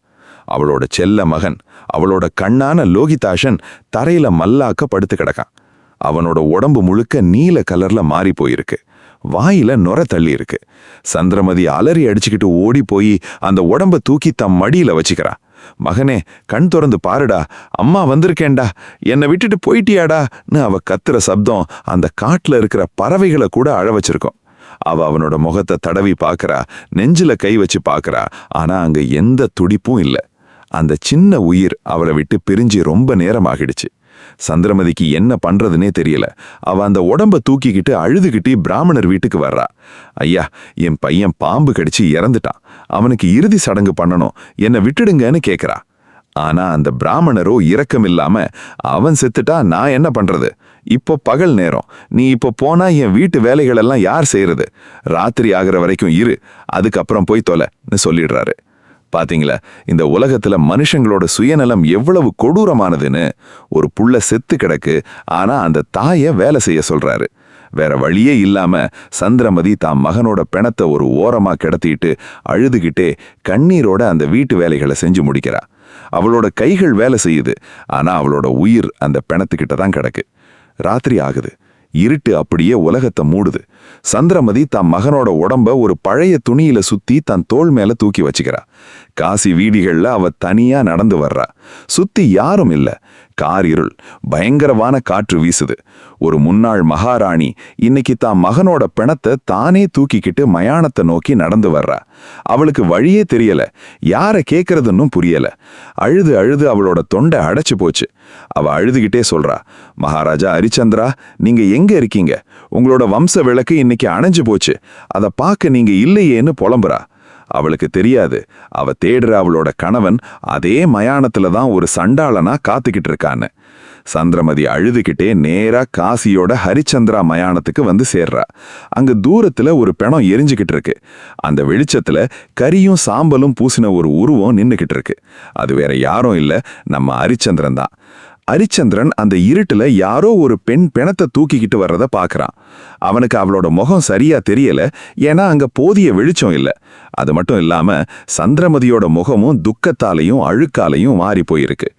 அவளோட செல்ல மகன், அவளோட கண்ணான லோகிதாசன் தரையில மல்லாக்க படுத்து கிடக்கான். அவனோட உடம்பு முழுக்க நீல கலர்ல மாறி போயிருக்கு. வாயில நுர தள்ளி இருக்கு. சந்திரமதி அலறி அடிச்சுக்கிட்டு ஓடி போய் அந்த உடம்ப தூக்கி தம் மடியில வச்சுக்கிறா. மகனே, கண் திறந்து பாருடா, அம்மா வந்திருக்கேன்டா, என்னை விட்டுட்டு போயிட்டியாடான்னு அவ கத்துற சப்தம் அந்த காட்டுல இருக்கிற பறவைகளை கூட அழ வச்சிருக்கோம். அவ அவனோட முகத்தை தடவி பார்க்கறா, நெஞ்சில கை வச்சு பார்க்கறா. ஆனா அங்க எந்த துடிப்பும் இல்ல. அந்த சின்ன உயிர் அவளை விட்டு பிரிஞ்சு ரொம்ப நேரம் ஆகிடுச்சு. சந்திரமதிக்கு என்ன பண்றதுனே தெரியல. அவ அந்த உடம்ப தூக்கிக்கிட்டு அழுதுகிட்டு பிராமணர் வீட்டுக்கு வர்றா. ஐயா, என் பையன் பாம்பு கடிச்சு இறந்துட்டான், அவனுக்கு இறுதி சடங்கு பண்ணணும், என்னை விட்டுடுங்கன்னு கேக்குறா. ஆனா அந்த பிராமணரோ இரக்கமில்லாம, அவன் செத்துட்டா நான் என்ன பண்றது, இப்போ பகல் நேரம், நீ இப்போ போனா என் வீட்டு வேலைகளெல்லாம் யார் செய்யறது, ராத்திரி ஆகிற வரைக்கும் இரு, அதுக்கப்புறம் போய் தொலைன்னு சொல்லிடுறாரு. பாத்தீங்களா, இந்த உலகத்துல மனுஷங்களோட சுயநலம் எவ்வளவு கொடூரமானதுன்னு. ஒரு புள்ள செத்து கிடக்கு, ஆனா அந்த தாயை வேலை செய்ய சொல்றாரு. வேற வழியே இல்லாம சந்திரமதி தாம் மகனோட பிணத்தை ஒரு ஓரமா கிடத்திட்டு அழுதுகிட்டே கண்ணீரோட அந்த வீட்டு வேலைகளை செஞ்சு முடிக்கிறா. அவளோட கைகள் வேலை செய்யுது, ஆனா அவளோட உயிர் அந்த பிணத்துக்கிட்ட தான் கிடக்கு. ராத்திரி ஆகுது. இருட்டு அப்படியே உலகத்தை மூடுது. சந்திரமதி தம் மகனோட உடம்ப ஒரு பழைய துணியில சுத்தி தன் தோள் மேல தூக்கி வச்சுக்கிறா. காசி வீதிகள்ல அவ தனியா நடந்து வர்றா. சுத்தி யாரும் இல்ல. கார் இருள், பயங்கரமான காற்று வீசுது. ஒரு முன்னாள் மகாராணி இன்னைக்கு தான் மகனோட பிணத்தை தானே தூக்கிக்கிட்டு மயானத்தை நோக்கி நடந்து வர்றா. அவளுக்கு வழியே தெரியல, யார கேட்கறதுன்னு புரியல. அழுது அழுது அவளோட தொண்டை அடைச்சு போச்சு. அவ அழுதுகிட்டே சொல்றா, மகாராஜா ஹரிச்சந்திரா, நீங்க எங்க இருக்கீங்க? உங்களோட வம்ச விளக்கு இன்னைக்கு அணைஞ்சு போச்சு, அதை பார்க்க நீங்க இல்லையேன்னு புலம்புறா. அவளுக்கு தெரியாது, அவ தேடுற அவளோட கணவன் அதே மயானத்துல தான் ஒரு சண்டாளனா காத்துக்கிட்டு இருக்கான்னு. சந்திரமதி அழுதுகிட்டே நேரா காசியோட ஹரிச்சந்திரா மயானத்துக்கு வந்து சேர்றா. அங்க தூரத்துல ஒரு பிணம் எரிஞ்சுக்கிட்டு இருக்கு. அந்த வெளிச்சத்துல கரியும் சாம்பலும் பூசின ஒரு உருவம் நின்னுகிட்டு இருக்கு. அது வேற யாரும் இல்ல, நம்ம ஹரிச்சந்திரன் தான். ஹரிச்சந்திரன் அந்த இருட்டுல யாரோ ஒரு பெண் பிணத்தை தூக்கிக்கிட்டு வர்றத பாக்குறான். அவனுக்கு அவளோட முகம் சரியா தெரியல, ஏன்னா அங்க போதிய வெளிச்சம் இல்ல. அது மட்டும் இல்லாம சந்திரமதியோட முகமும் துக்கத்தாலையும் அழுக்காலையும் மாறி போயிருக்கு.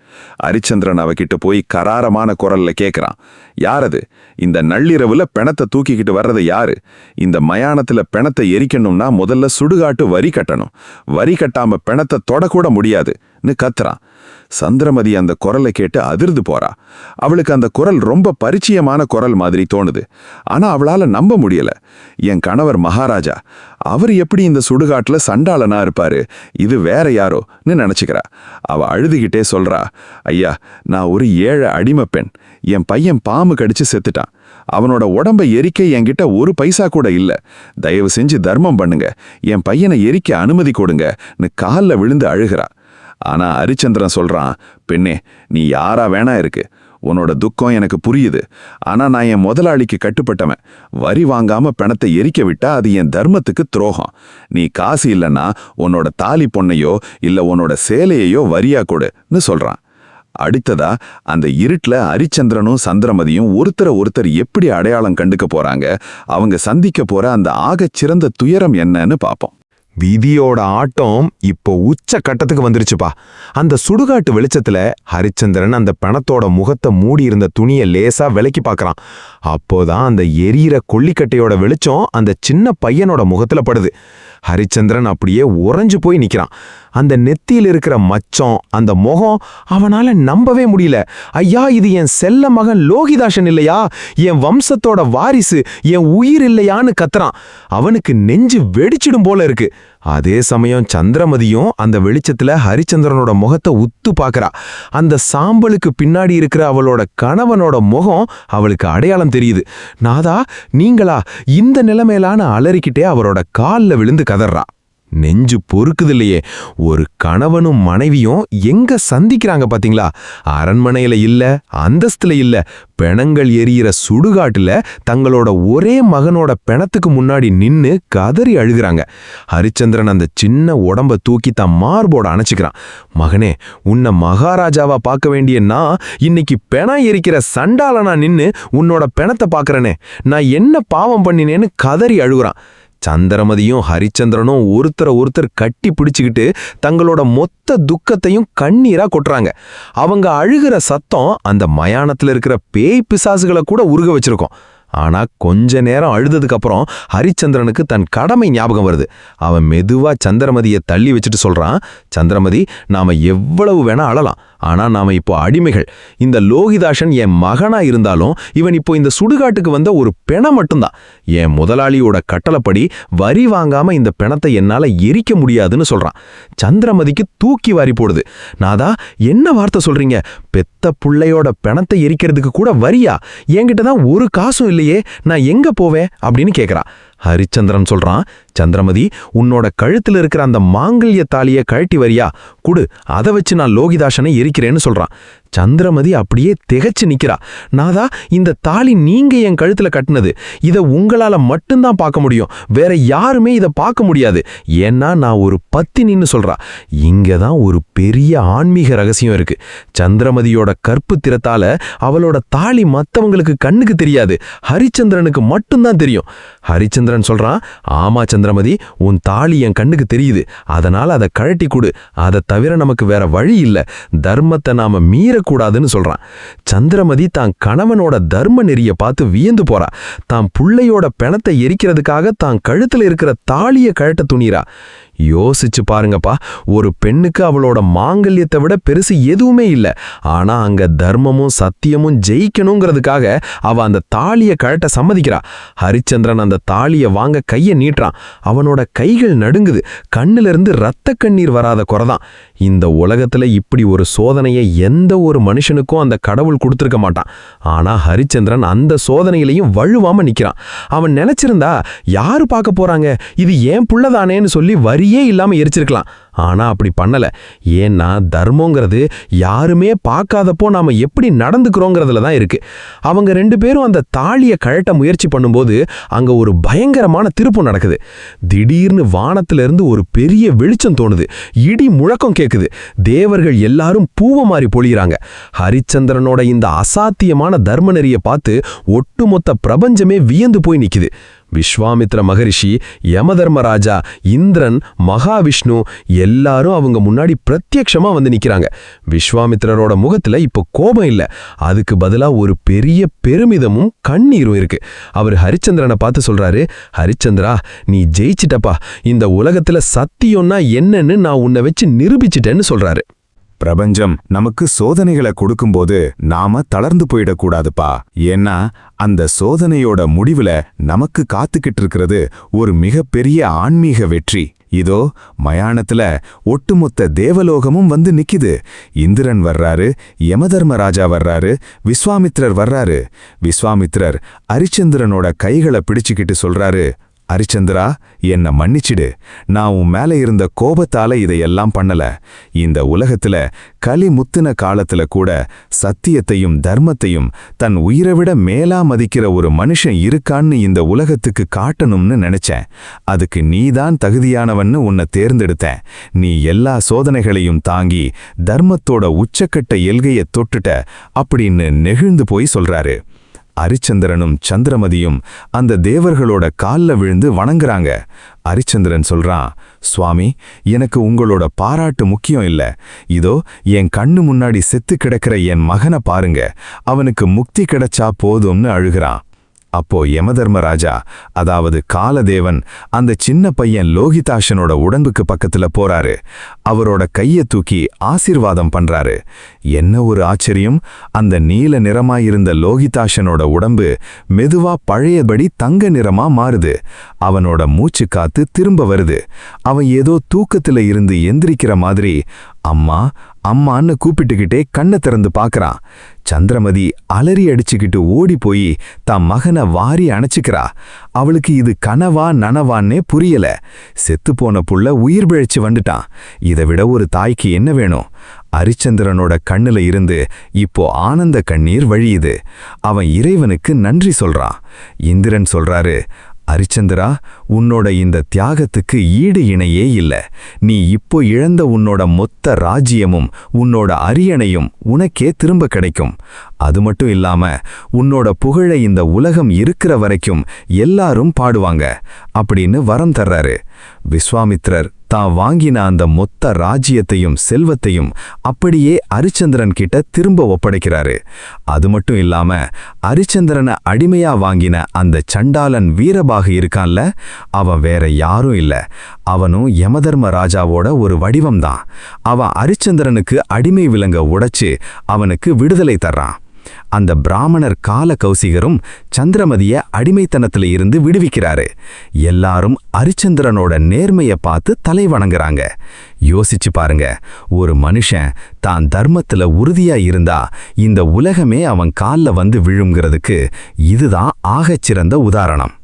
ஹரிச்சந்திரன் அவகிட்ட போய் கராரமான குரல்ல கேக்குறான், யாரது? இந்த நள்ளிரவுல பிணத்தை தூக்கிக்கிட்டு வர்றது யாரு? இந்த மயானத்துல பிணத்தை எரிக்கணும்னா முதல்ல சுடுகாட்டு வரி கட்டணும், வரி கட்டாம பிணத்தை தொடக்கூட முடியாதுன்னு கத்துறான். சந்திரமதி அந்த குரலை கேட்டு அதிர்ந்து போறா. அவளுக்கு அந்த குரல் ரொம்ப பரிச்சயமான குரல் மாதிரி தோணுது. ஆனா அவளால நம்ப முடியல. என் கணவர் மகாராஜா, அவர் எப்படி இந்த சுடுகாட்டுல சண்டாளனா இருப்பாரு? இது வேற யாரோன்னு நினைச்சுக்கிறா. அவ அழுதுகிட்டே சொல்றா, ஐயா, நான் ஒரு ஏழை அடிமை பெண். என் பையன் பாம்பு கடிச்சு செத்துட்டான். அவனோட உடம்பை எரிக்க என்கிட்ட ஒரு பைசா கூட இல்ல. தயவு செஞ்சு தர்மம் பண்ணுங்க, என் பையனை எரிக்க அனுமதி கொடுங்கன்னு காலில் விழுந்து அழுகிறா. ஆனா ஹரிச்சந்திரன் சொல்றான், பெண்ணே, நீ யாரா வேணா இருக்கு, உன்னோட துக்கம் எனக்கு புரியுது. ஆனா நான் என் முதலாளிக்கு கட்டுப்பட்டவன். வரி வாங்காம பிணத்தை எரிக்க விட்டா அது என் தர்மத்துக்கு துரோகம். நீ காசு இல்லைன்னா உன்னோட தாலி பொண்ணையோ இல்ல உன்னோட சேலையையோ வரியா கொடுன்னு சொல்றான். அடுத்ததா அந்த இருட்டுல ஹரிச்சந்திரனும் சந்திரமதியும் ஒருத்தர் எப்படி அடையாளம் கண்டுக்க போறாங்க, அவங்க சந்திக்க போற அந்த ஆகச்சிறந்த துயரம் என்னன்னு பாப்போம். விதியோட ஆட்டம் இப்போ உச்ச கட்டத்துக்கு வந்துருச்சுப்பா. அந்த சுடுகாட்டு வெளிச்சத்துல ஹரிச்சந்திரன் அந்த பிணத்தோட முகத்தை மூடி இருந்த துணியை லேசா விலக்கி பார்க்கறான். அப்போதான் அந்த எரியிற கொல்லிக்கட்டையோட வெளிச்சம் அந்த சின்ன பையனோட முகத்துல படுது. ஹரிச்சந்திரன் அப்படியே உறைஞ்சு போய் நிக்கிறான். அந்த நெத்தியில் இருக்கிற மச்சம், அந்த முகம் அவனால நம்பவே முடியல. ஐயா, இது என் செல்ல மகன் லோகிதாசன் இல்லையா? என் வம்சத்தோட வாரிசு, என் உயிர் இல்லையான்னு கத்துறான். அவனுக்கு நெஞ்சு வெடிச்சிடும் போல இருக்கு. அதே சமயம் சந்திரமதியும் அந்த வெளிச்சத்துல ஹரிச்சந்திரனோட முகத்தை உத்து பார்க்கறா. அந்த சாம்பலுக்கு பின்னாடி இருக்கிற அவளோட கணவனோட முகம் அவளுக்கு அடையாளம் தெரியுது. நாதா, நீங்களா? இந்த நிலைமையிலான அலறிக்கிட்டே அவரோட கால்ல விழுந்து கதறா. நெஞ்சு பொறுக்குது இல்லையே. ஒரு கணவனும் மனைவியும் எங்க சந்திக்கிறாங்க பாத்தீங்களா? அரண்மனையில இல்ல, அந்தஸ்துல இல்ல, பிணங்கள் எரியிற சுடுகாட்டுல தங்களோட ஒரே மகனோட பிணத்துக்கு முன்னாடி நின்னு கதறி அழுகிறாங்க. ஹரிச்சந்திரன் அந்த சின்ன உடம்ப தூக்கி தான் மார்போட அணைச்சிக்கிறான். மகனே, உன்னை மகாராஜாவா பார்க்க வேண்டிய நான் இன்னைக்கு பிணம் எரிக்கிற சண்டாளனா நின்னு உன்னோட பிணத்தை பார்க்கறனே, நான் என்ன பாவம் பண்ணினேன்னு கதறி அழுகுறான். சந்திரமதியும் ஹரிச்சந்திரனும் ஒருத்தர் கட்டி பிடிச்சுக்கிட்டு தங்களோட மொத்த துக்கத்தையும் கண்ணீரா கொட்டுறாங்க. அவங்க அழுகிற சத்தம் அந்த மயானத்துல இருக்கிற பேய் பிசாசுகளை கூட உருக வச்சிருக்கோம். ஆனா கொஞ்ச நேரம் அழுததுக்கு அப்புறம் ஹரிச்சந்திரனுக்கு தன் கடமை ஞாபகம் வருது. அவன் மெதுவா சந்திரமதியை தள்ளி வச்சுட்டு சொல்றான், சந்திரமதி, நாம எவ்வளவு வேணா அழலாம், ஆனா நாம இப்போ அடிமைகள். இந்த லோகிதாசன் என் மகனா இருந்தாலும் இவன் இப்போ இந்த சுடுகாட்டுக்கு வந்த ஒரு பிணம் மட்டும்தான். என் முதலாளியோட கட்டளைப்படி வரி வாங்காம இந்த பிணத்தை என்னால எரிக்க முடியாதுன்னு சொல்றான். சந்திரமதிக்கு தூக்கி வாரி போடுது. நாதா, என்ன வார்த்தை சொல்றீங்க? பெத்த புள்ளையோட பிணத்தை எரிக்கிறதுக்கு கூட வரியா? என்கிட்ட தான் ஒரு காசும் இல்லையே, நான் எங்க போவேன் அப்படின்னு கேக்குறா. ஹரிச்சந்திரன் சொல்றான், சந்திரமதி, உன்னோட கழுத்துல இருக்கிற அந்த மாங்கல்ய தாலியை கழட்டி வரியா? குடு, அதை வச்சு நான் லோகிதாசனை எரிக்கிறேன்னு சொல்றான். சந்திரமதி அப்படியே திகைச்சு நிக்கிறா. நாதா, இந்த தாலி நீங்க என் கழுத்துல கட்டினது, இதை உங்களால மட்டும்தான் பார்க்க முடியும், வேற யாருமே இதை பார்க்க முடியாது, ஏன்னா நான் ஒரு பத்தினின்னு சொல்றா. இங்கதான் ஒரு பெரிய ஆன்மீக ரகசியம் இருக்கு. சந்திரமதியோட கற்பு திறத்தால அவளோட தாலி மத்தவங்களுக்கு கண்ணுக்கு தெரியாது, ஹரிச்சந்திரனுக்கு மட்டும்தான் தெரியும். ஹரிச்சந்திரன் சொல்றான், ஆமா சந்திரமதி, உன் தாலி என் கண்ணுக்கு தெரியுது, அதனால அதை கழட்டி கொடு, அதை தவிர நமக்கு வேற வழி இல்ல, தர்மத்தை நாம மீறக்கூடாதுன்னு சொல்றான். சந்திரமதி தான் கணவனோட தர்ம நெறிய பார்த்து வியந்து போறா. தான் புள்ளையோட பிணத்தை எரிக்கிறதுக்காக தான் கழுத்துல இருக்கிற தாலிய கழட்ட துணிறா. யோசிச்சு பாருங்கப்பா, ஒரு பெண்ணுக்கு அவளோட மாங்கல்யத்தை விட பெருசு எதுவுமே இல்லை. ஆனா அங்க தர்மமும் சத்தியமும் ஜெயிக்கணுங்கிறதுக்காக அவ அந்த தாலிய கழட்ட சம்மதிக்கிறா. ஹரிச்சந்திரன் அந்த தாலிய வாங்க கைய நீட்டுறான். அவனோட கைகள் நடுங்குது. கண்ணுல இருந்து ரத்த கண்ணீர் வராத குறைதான். இந்த உலகத்துல இப்படி ஒரு சோதனையை எந்த ஒரு மனுஷனுக்கும் அந்த கடவுள் கொடுத்திருக்க மாட்டான். ஆனா ஹரிச்சந்திரன் அந்த சோதனையிலையும் வழுவாம நிக்கிறான். அவன் நினைச்சிருந்தா யாரு பார்க்க போறாங்க, இது ஏன் புள்ளதானேன்னு சொல்லி வரியே இல்லாம எரிச்சிருக்கலாம். ஆனா அப்படி பண்ணல. ஏன்னா தர்மங்கிறது யாருமே பார்க்காதப்போ நாம எப்படி நடந்துக்கிறோங்கிறதுல தான் இருக்கு. அவங்க ரெண்டு பேரும் அந்த தாலியை கழட்ட முயற்சி பண்ணும்போது அங்க ஒரு பயங்கரமான திருப்பம் நடக்குது. திடீர்னு வானத்திலிருந்து ஒரு பெரிய வெளிச்சம் தோணுது. இடி முழக்கம் கேக்குது. தேவர்கள் எல்லாரும் பூவ மாறி பொழியிறாங்க. ஹரிச்சந்திரனோட இந்த அசாத்தியமான தர்ம நெறிய பார்த்து ஒட்டுமொத்த பிரபஞ்சமே வியந்து போய் நிக்குது. விஸ்வாமித்ர மகரிஷி, யமதர்மராஜா, இந்திரன், மகாவிஷ்ணு எல்லாரும் அவங்க முன்னாடி பிரத்யக்ஷமா வந்து நிக்கிறாங்க. விஸ்வாமித்ரரோட முகத்துல இப்போ கோபம் இல்ல, அதுக்கு பதிலா ஒரு பெரிய பெருமிதமும் கண்ணீரும் இருக்கு. அவர் ஹரிச்சந்திரனை பார்த்து சொல்றாரு, ஹரிச்சந்திரா, நீ ஜெயிச்சிட்டப்பா, இந்த உலகத்துல சத்தியம்னா என்னன்னு நான் உன்னை வச்சு நிரூபிச்சிட்டேன்னு சொல்றாரு. பிரபஞ்சம் நமக்கு சோதனைகளை கொடுக்கும்போது நாம தளர்ந்து போயிடக்கூடாதுப்பா. ஏன்னா அந்த சோதனையோட முடிவுல நமக்கு காத்துக்கிட்டு இருக்கிறது ஒரு மிகப்பெரிய ஆன்மீக வெற்றி. இதோ மயானத்துல ஒட்டுமொத்த தேவலோகமும் வந்து நிக்குது. இந்திரன் வர்றாரு, யமதர்மராஜா வர்றாரு, விஸ்வாமித்ரர் வர்றாரு. விஸ்வாமித்ரர் ஹரிச்சந்திரனோட கைகளை பிடிச்சுக்கிட்டு சொல்றாரு, ஹரிச்சந்திரா, என்ன மன்னிச்சிடு, நான் உன் மேல இருந்த கோபத்தால இதையெல்லாம் பண்ணல. இந்த உலகத்துல களி முத்தின காலத்துல கூட சத்தியத்தையும் தர்மத்தையும் தன் உயிரை விட மேலா மதிக்கிற ஒரு மனுஷன் இருக்கான்னு இந்த உலகத்துக்கு காட்டணும்னு நினைச்சேன். அதுக்கு நீதான் தகுதியானவன்னு உன்னை தேர்ந்தெடுத்தேன். நீ எல்லா சோதனைகளையும் தாங்கி தர்மத்தோட உச்சக்கட்ட எல்கையை தொட்டுட்ட அப்படின்னு நெகிழ்ந்து போய் சொல்றாரு. ஹரிச்சந்திரனும் சந்திரமதியும் அந்த தேவர்களோட கால்ல விழுந்து வணங்குறாங்க. ஹரிச்சந்திரன் சொல்றான், சுவாமி, எனக்கு உங்களோட பாராட்டு முக்கியம் இல்ல. இதோ என் கண்ணு முன்னாடி செத்து கிடக்கிற என் மகனை பாருங்க, அவனுக்கு முக்தி கிடைச்சா போதும்னு அழுகிறான். அப்போ யமதர்மராஜா, அதாவது காலதேவன், அந்த சின்ன பையன் லோகிதாசனோட உடம்புக்கு பக்கத்துல போறாரு. அவரோட கையை தூக்கி ஆசீர்வாதம் பண்றாரு. என்ன ஒரு ஆச்சரியம்! அந்த நீல நிறமாயிருந்த லோகிதாசனோட உடம்பு மெதுவா பழையபடி தங்க நிறமா மாறுது. அவனோட மூச்சு காத்து திரும்ப வருது. அவன் ஏதோ தூக்கத்துல இருந்து எந்திரிக்கிற மாதிரி அம்மா அம்மான்னு கூப்பிட்டுக்கிட்டே கண்ணை திறந்து பார்க்கறான். சந்திரமதி அலறி அடிச்சுக்கிட்டு ஓடி போய் தான் மகனை வாரி அணைச்சிக்கிறா. அவளுக்கு இது கனவா நனவான்னே புரியல. செத்துப்போன புள்ள உயிர் பிழைச்சு வந்துட்டான். இதை விட ஒரு தாய்க்கு என்ன வேணும்? ஹரிச்சந்திரனோட கண்ணுல இருந்து இப்போ ஆனந்த கண்ணீர் வழியுது. அவன் இறைவனுக்கு நன்றி சொல்றான். இந்திரன் சொல்றாரு, ஹரிச்சந்திரா, உன்னோட இந்த தியாகத்துக்கு ஈடு இணையே இல்ல. நீ இப்போ இழந்த உன்னோட மொத்த ராஜ்யமும் உன்னோட அரியணையும் உனக்கே திரும்ப கிடைக்கும். அது மட்டும் இல்லாம உன்னோட புகழை இந்த உலகம் இருக்கிற வரைக்கும் எல்லாரும் பாடுவாங்க அப்படின்னு வரம் தர்றாரு. விஸ்வாமித்ரர் தான் வாங்கின அந்த மொத்த ராஜ்யத்தையும் செல்வத்தையும் அப்படியே அரிச்சந்திரன் கிட்ட திரும்ப ஒப்படைக்கிறாரு. அது மட்டும் இல்லாம அரிச்சந்திரனை அடிமையா வாங்கின அந்த சண்டாளன் வீரபாகு இருக்கான்ல, அவன் வேற யாரும் இல்ல, அவனும் யமதர்ம ராஜாவோட ஒரு வடிவம்தான். அவன் அரிச்சந்திரனுக்கு அடிமை விலங்க உடைச்சு அவனுக்கு விடுதலை தர்றான். அந்த பிராமணர் கால கௌசிகரும் சந்திரமதிய அடிமைத்தனத்துல இருந்து விடுவிக்கிறாரு. எல்லாரும் அரிச்சந்திரனோட நேர்மைய பார்த்து தலை வணங்குறாங்க. யோசிச்சு பாருங்க, ஒரு மனுஷன் தான் தர்மத்துல உறுதியா இருந்தா இந்த உலகமே அவன் கால்ல வந்து விழுங்கிறதுக்கு இதுதான் ஆகச்சிறந்த உதாரணம்.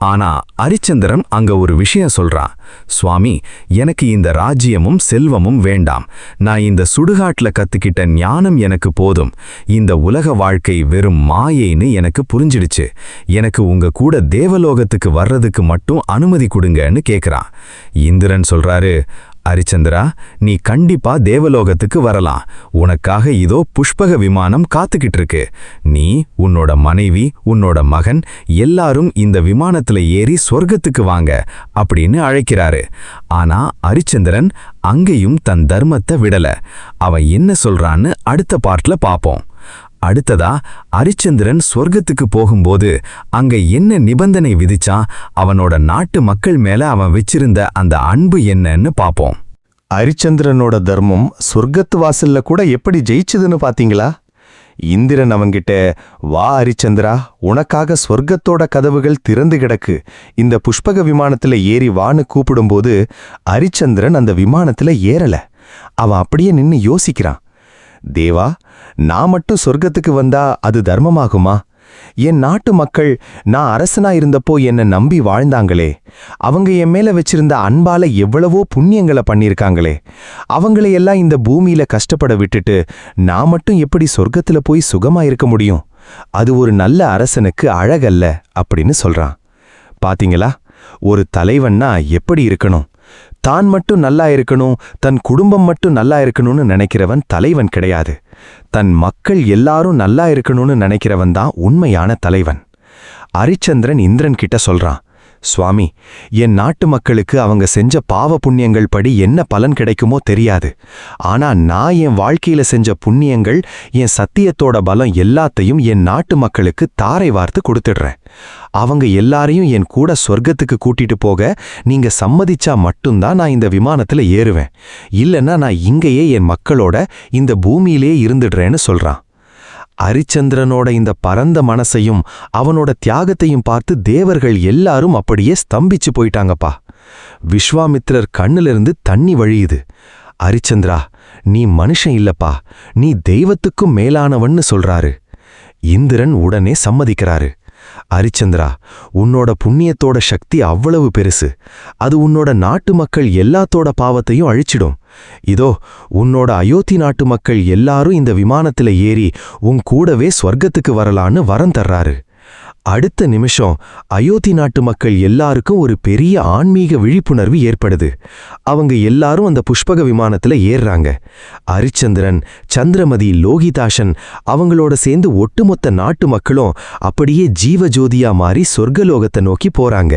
ஆனா அரிச்சந்திரன் அங்க ஒரு விஷயம் சொல்றான். சுவாமி, எனக்கு இந்த ராஜ்யமும் செல்வமும் வேண்டாம். நான் இந்த சுடுகாட்டுல கத்துக்கிட்ட ஞானம் எனக்கு போதும். இந்த உலக வாழ்க்கை வெறும் மாயைன்னு எனக்கு புரிஞ்சிடுச்சு. எனக்கு உங்க கூட தேவலோகத்துக்கு வர்றதுக்கு மட்டும் அனுமதி கொடுங்கன்னு கேக்குறான். இந்திரன் சொல்றாரு, அரிச்சந்திரா, நீ கண்டிப்பா தேவலோகத்துக்கு வரலாம். உனக்காக இதோ புஷ்பக விமானம் காத்துக்கிட்டு இருக்கு. நீ, உன்னோட மனைவி, உன்னோட மகன் எல்லாரும் இந்த விமானத்துல ஏறி சொர்க்கத்துக்கு வாங்க அப்படின்னு அழைக்கிறாரு. ஆனா அரிச்சந்திரன் அங்கேயும் தன் தர்மத்தை விடல. அவன் என்ன சொல்றான்னு அடுத்த பார்ட்ல பாப்போம். அடுத்ததா அரிச்சந்திரன் சொர்க்கத்துக்கு போகும்போது அங்க என்ன நிபந்தனை விதிச்சான், அவனோட நாட்டு மக்கள் மேல அவன் வச்சிருந்த அந்த அன்பு என்னன்னு பாப்போம். அரிச்சந்திரனோட தர்மம் சொர்க்கத்து வாசல்ல கூட எப்படி ஜெயிச்சதுன்னு பாத்தீங்களா? இந்திரன் அவங்கிட்ட, வா அரிச்சந்திரா, உனக்காக சொர்க்கத்தோட கதவுகள் திறந்து கிடக்கு, இந்த புஷ்பக விமானத்துல ஏறி வான்னு கூப்பிடும்போது அரிச்சந்திரன் அந்த விமானத்துல ஏறல. அவன் அப்படியே நின்னு யோசிக்கிறான். தேவா, நான் மட்டும் சொர்க்கத்துக்கு வந்தா அது தர்மமாகுமா? என் நாட்டு மக்கள் நான் அரசனா இருந்தப்போ என்னை நம்பி வாழ்ந்தாங்களே, அவங்க என் மேல வச்சிருந்த அன்பால எவ்வளவோ புண்ணியங்களை பண்ணியிருக்காங்களே, அவங்களையெல்லாம் இந்த பூமியில கஷ்டப்பட விட்டுட்டு நான் மட்டும் எப்படி சொர்க்கத்துல போய் சுகமா இருக்க முடியும்? அது ஒரு நல்ல அரசனுக்கு அழகல்ல அப்படின்னு சொல்றான். பாத்தீங்களா, ஒரு தலைவன்னா எப்படி இருக்கணும்? தான் மட்டும் நல்லா இருக்கணும், தன் குடும்பம் மட்டும் நல்லா இருக்கணும்னு நினைக்கிறவன் தலைவன் கிடையாது. தன் மக்கள் எல்லாரும் நல்லா இருக்கணும்னு நினைக்கிறவன் தான் உண்மையான தலைவன். அரிச்சந்திரன் இந்திரன் கிட்ட சொல்றான், சுவாமி, என் நாட்டு மக்களுக்கு அவங்க செஞ்ச பாவ புண்ணியங்கள் படி என்ன பலன் கிடைக்குமோ தெரியாது. ஆனா நான் என் வாழ்க்கையில செஞ்ச புண்ணியங்கள், என் சத்தியத்தோட பலம் எல்லாத்தையும் என் நாட்டு மக்களுக்கு தாரை வார்த்து கொடுத்துடுறேன். அவங்க எல்லாரையும் என் கூட சொர்க்கத்துக்கு கூட்டிட்டு போக நீங்க சம்மதிச்சா மட்டும்தான் நான் இந்த விமானத்துல ஏறுவேன். இல்லைன்னா நான் இங்கேயே என் மக்களோட இந்த பூமியிலே இருந்துடுறேன்னு சொல்றான். அரிச்சந்திரனோட இந்த பரந்த மனசையும் அவனோட தியாகத்தையும் பார்த்து தேவர்கள் எல்லாரும் அப்படியே ஸ்தம்பிச்சு போயிட்டாங்கப்பா. விஸ்வாமித்ரர் கண்ணிலிருந்து தண்ணி வழியுது. அரிச்சந்திரா, நீ மனுஷன் இல்லப்பா, நீ தெய்வத்துக்கும் மேலானவன்னு சொல்றாரு. இந்திரன் உடனே சம்மதிக்கிறாரு. அரிச்சந்திரா, உன்னோட புண்ணியத்தோட சக்தி அவ்வளவு பெருசு. அது உன்னோட நாட்டு மக்கள் எல்லாத்தோட பாவத்தையும் அழிச்சிடும். இதோ உன்னோட அயோத்தி நாட்டு மக்கள் எல்லாரும் இந்த விமானத்துல ஏறி உன் கூடவே ஸ்வர்க்கத்துக்கு வரலான்னு வரம் தர்றாரு. அடுத்த நிமிஷம் அயோத்தி நாட்டு மக்கள் எல்லாருக்கும் ஒரு பெரிய ஆன்மீக விழிப்புணர்வு ஏற்படுது. அவங்க எல்லாரும் அந்த புஷ்பக விமானத்துல ஏறுறாங்க. அரிச்சந்திரன், சந்திரமதி, லோகிதாசன் அவங்களோட சேர்ந்து ஒட்டுமொத்த நாட்டு மக்களும் அப்படியே ஜீவஜோதியா மாறி சொர்க்கலோகத்தை நோக்கி போறாங்க.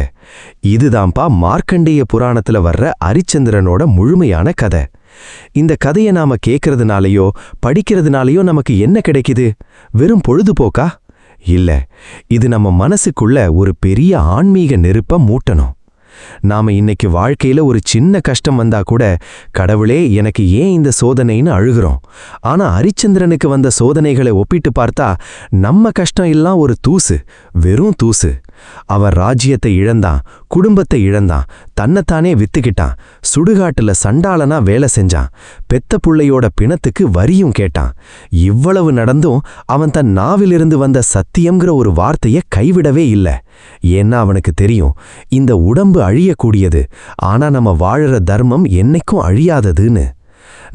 இதுதான்ப்பா மார்க்கண்டேய புராணத்துல வர்ற அரிச்சந்திரனோட முழுமையான கதை. இந்த கதையை நாம கேட்கறதுனாலயோ படிக்கிறதுனாலயோ நமக்கு என்ன கிடைக்குது? வெறும் பொழுதுபோக்கா? இல்ல, இது நம்ம மனசுக்குள்ள ஒரு பெரிய ஆன்மீக நெருப்ப மூட்டணும். நாம இன்னைக்கு வாழ்க்கையில ஒரு சின்ன கஷ்டம் வந்தா கூட, கடவுளே எனக்கு ஏன் இந்த சோதனைன்னு அழுகிறோம். ஆனா அரிச்சந்திரனுக்கு வந்த சோதனைகளை ஒப்பிட்டு பார்த்தா நம்ம கஷ்டம் எல்லாம் ஒரு தூசு, வெறும் தூசு. அவன் ராஜ்யத்தை இழந்தான், குடும்பத்தை இழந்தான், தன்னைத்தானே வித்துக்கிட்டான், சுடுகாட்டுல சண்டாளனா வேலை செஞ்சான், பெத்த புள்ளையோட பிணத்துக்கு வரியும் கேட்டான். இவ்வளவு நடந்தும் அவன் தன் நாவிலிருந்து வந்த சத்தியம்ங்கிற ஒரு வார்த்தையை கைவிடவே இல்லை. ஏன்னா அவனுக்கு தெரியும், இந்த உடம்பு அழியக்கூடியது, ஆனா நம்ம வாழற தர்மம் என்னைக்கும் அழியாததுன்னு.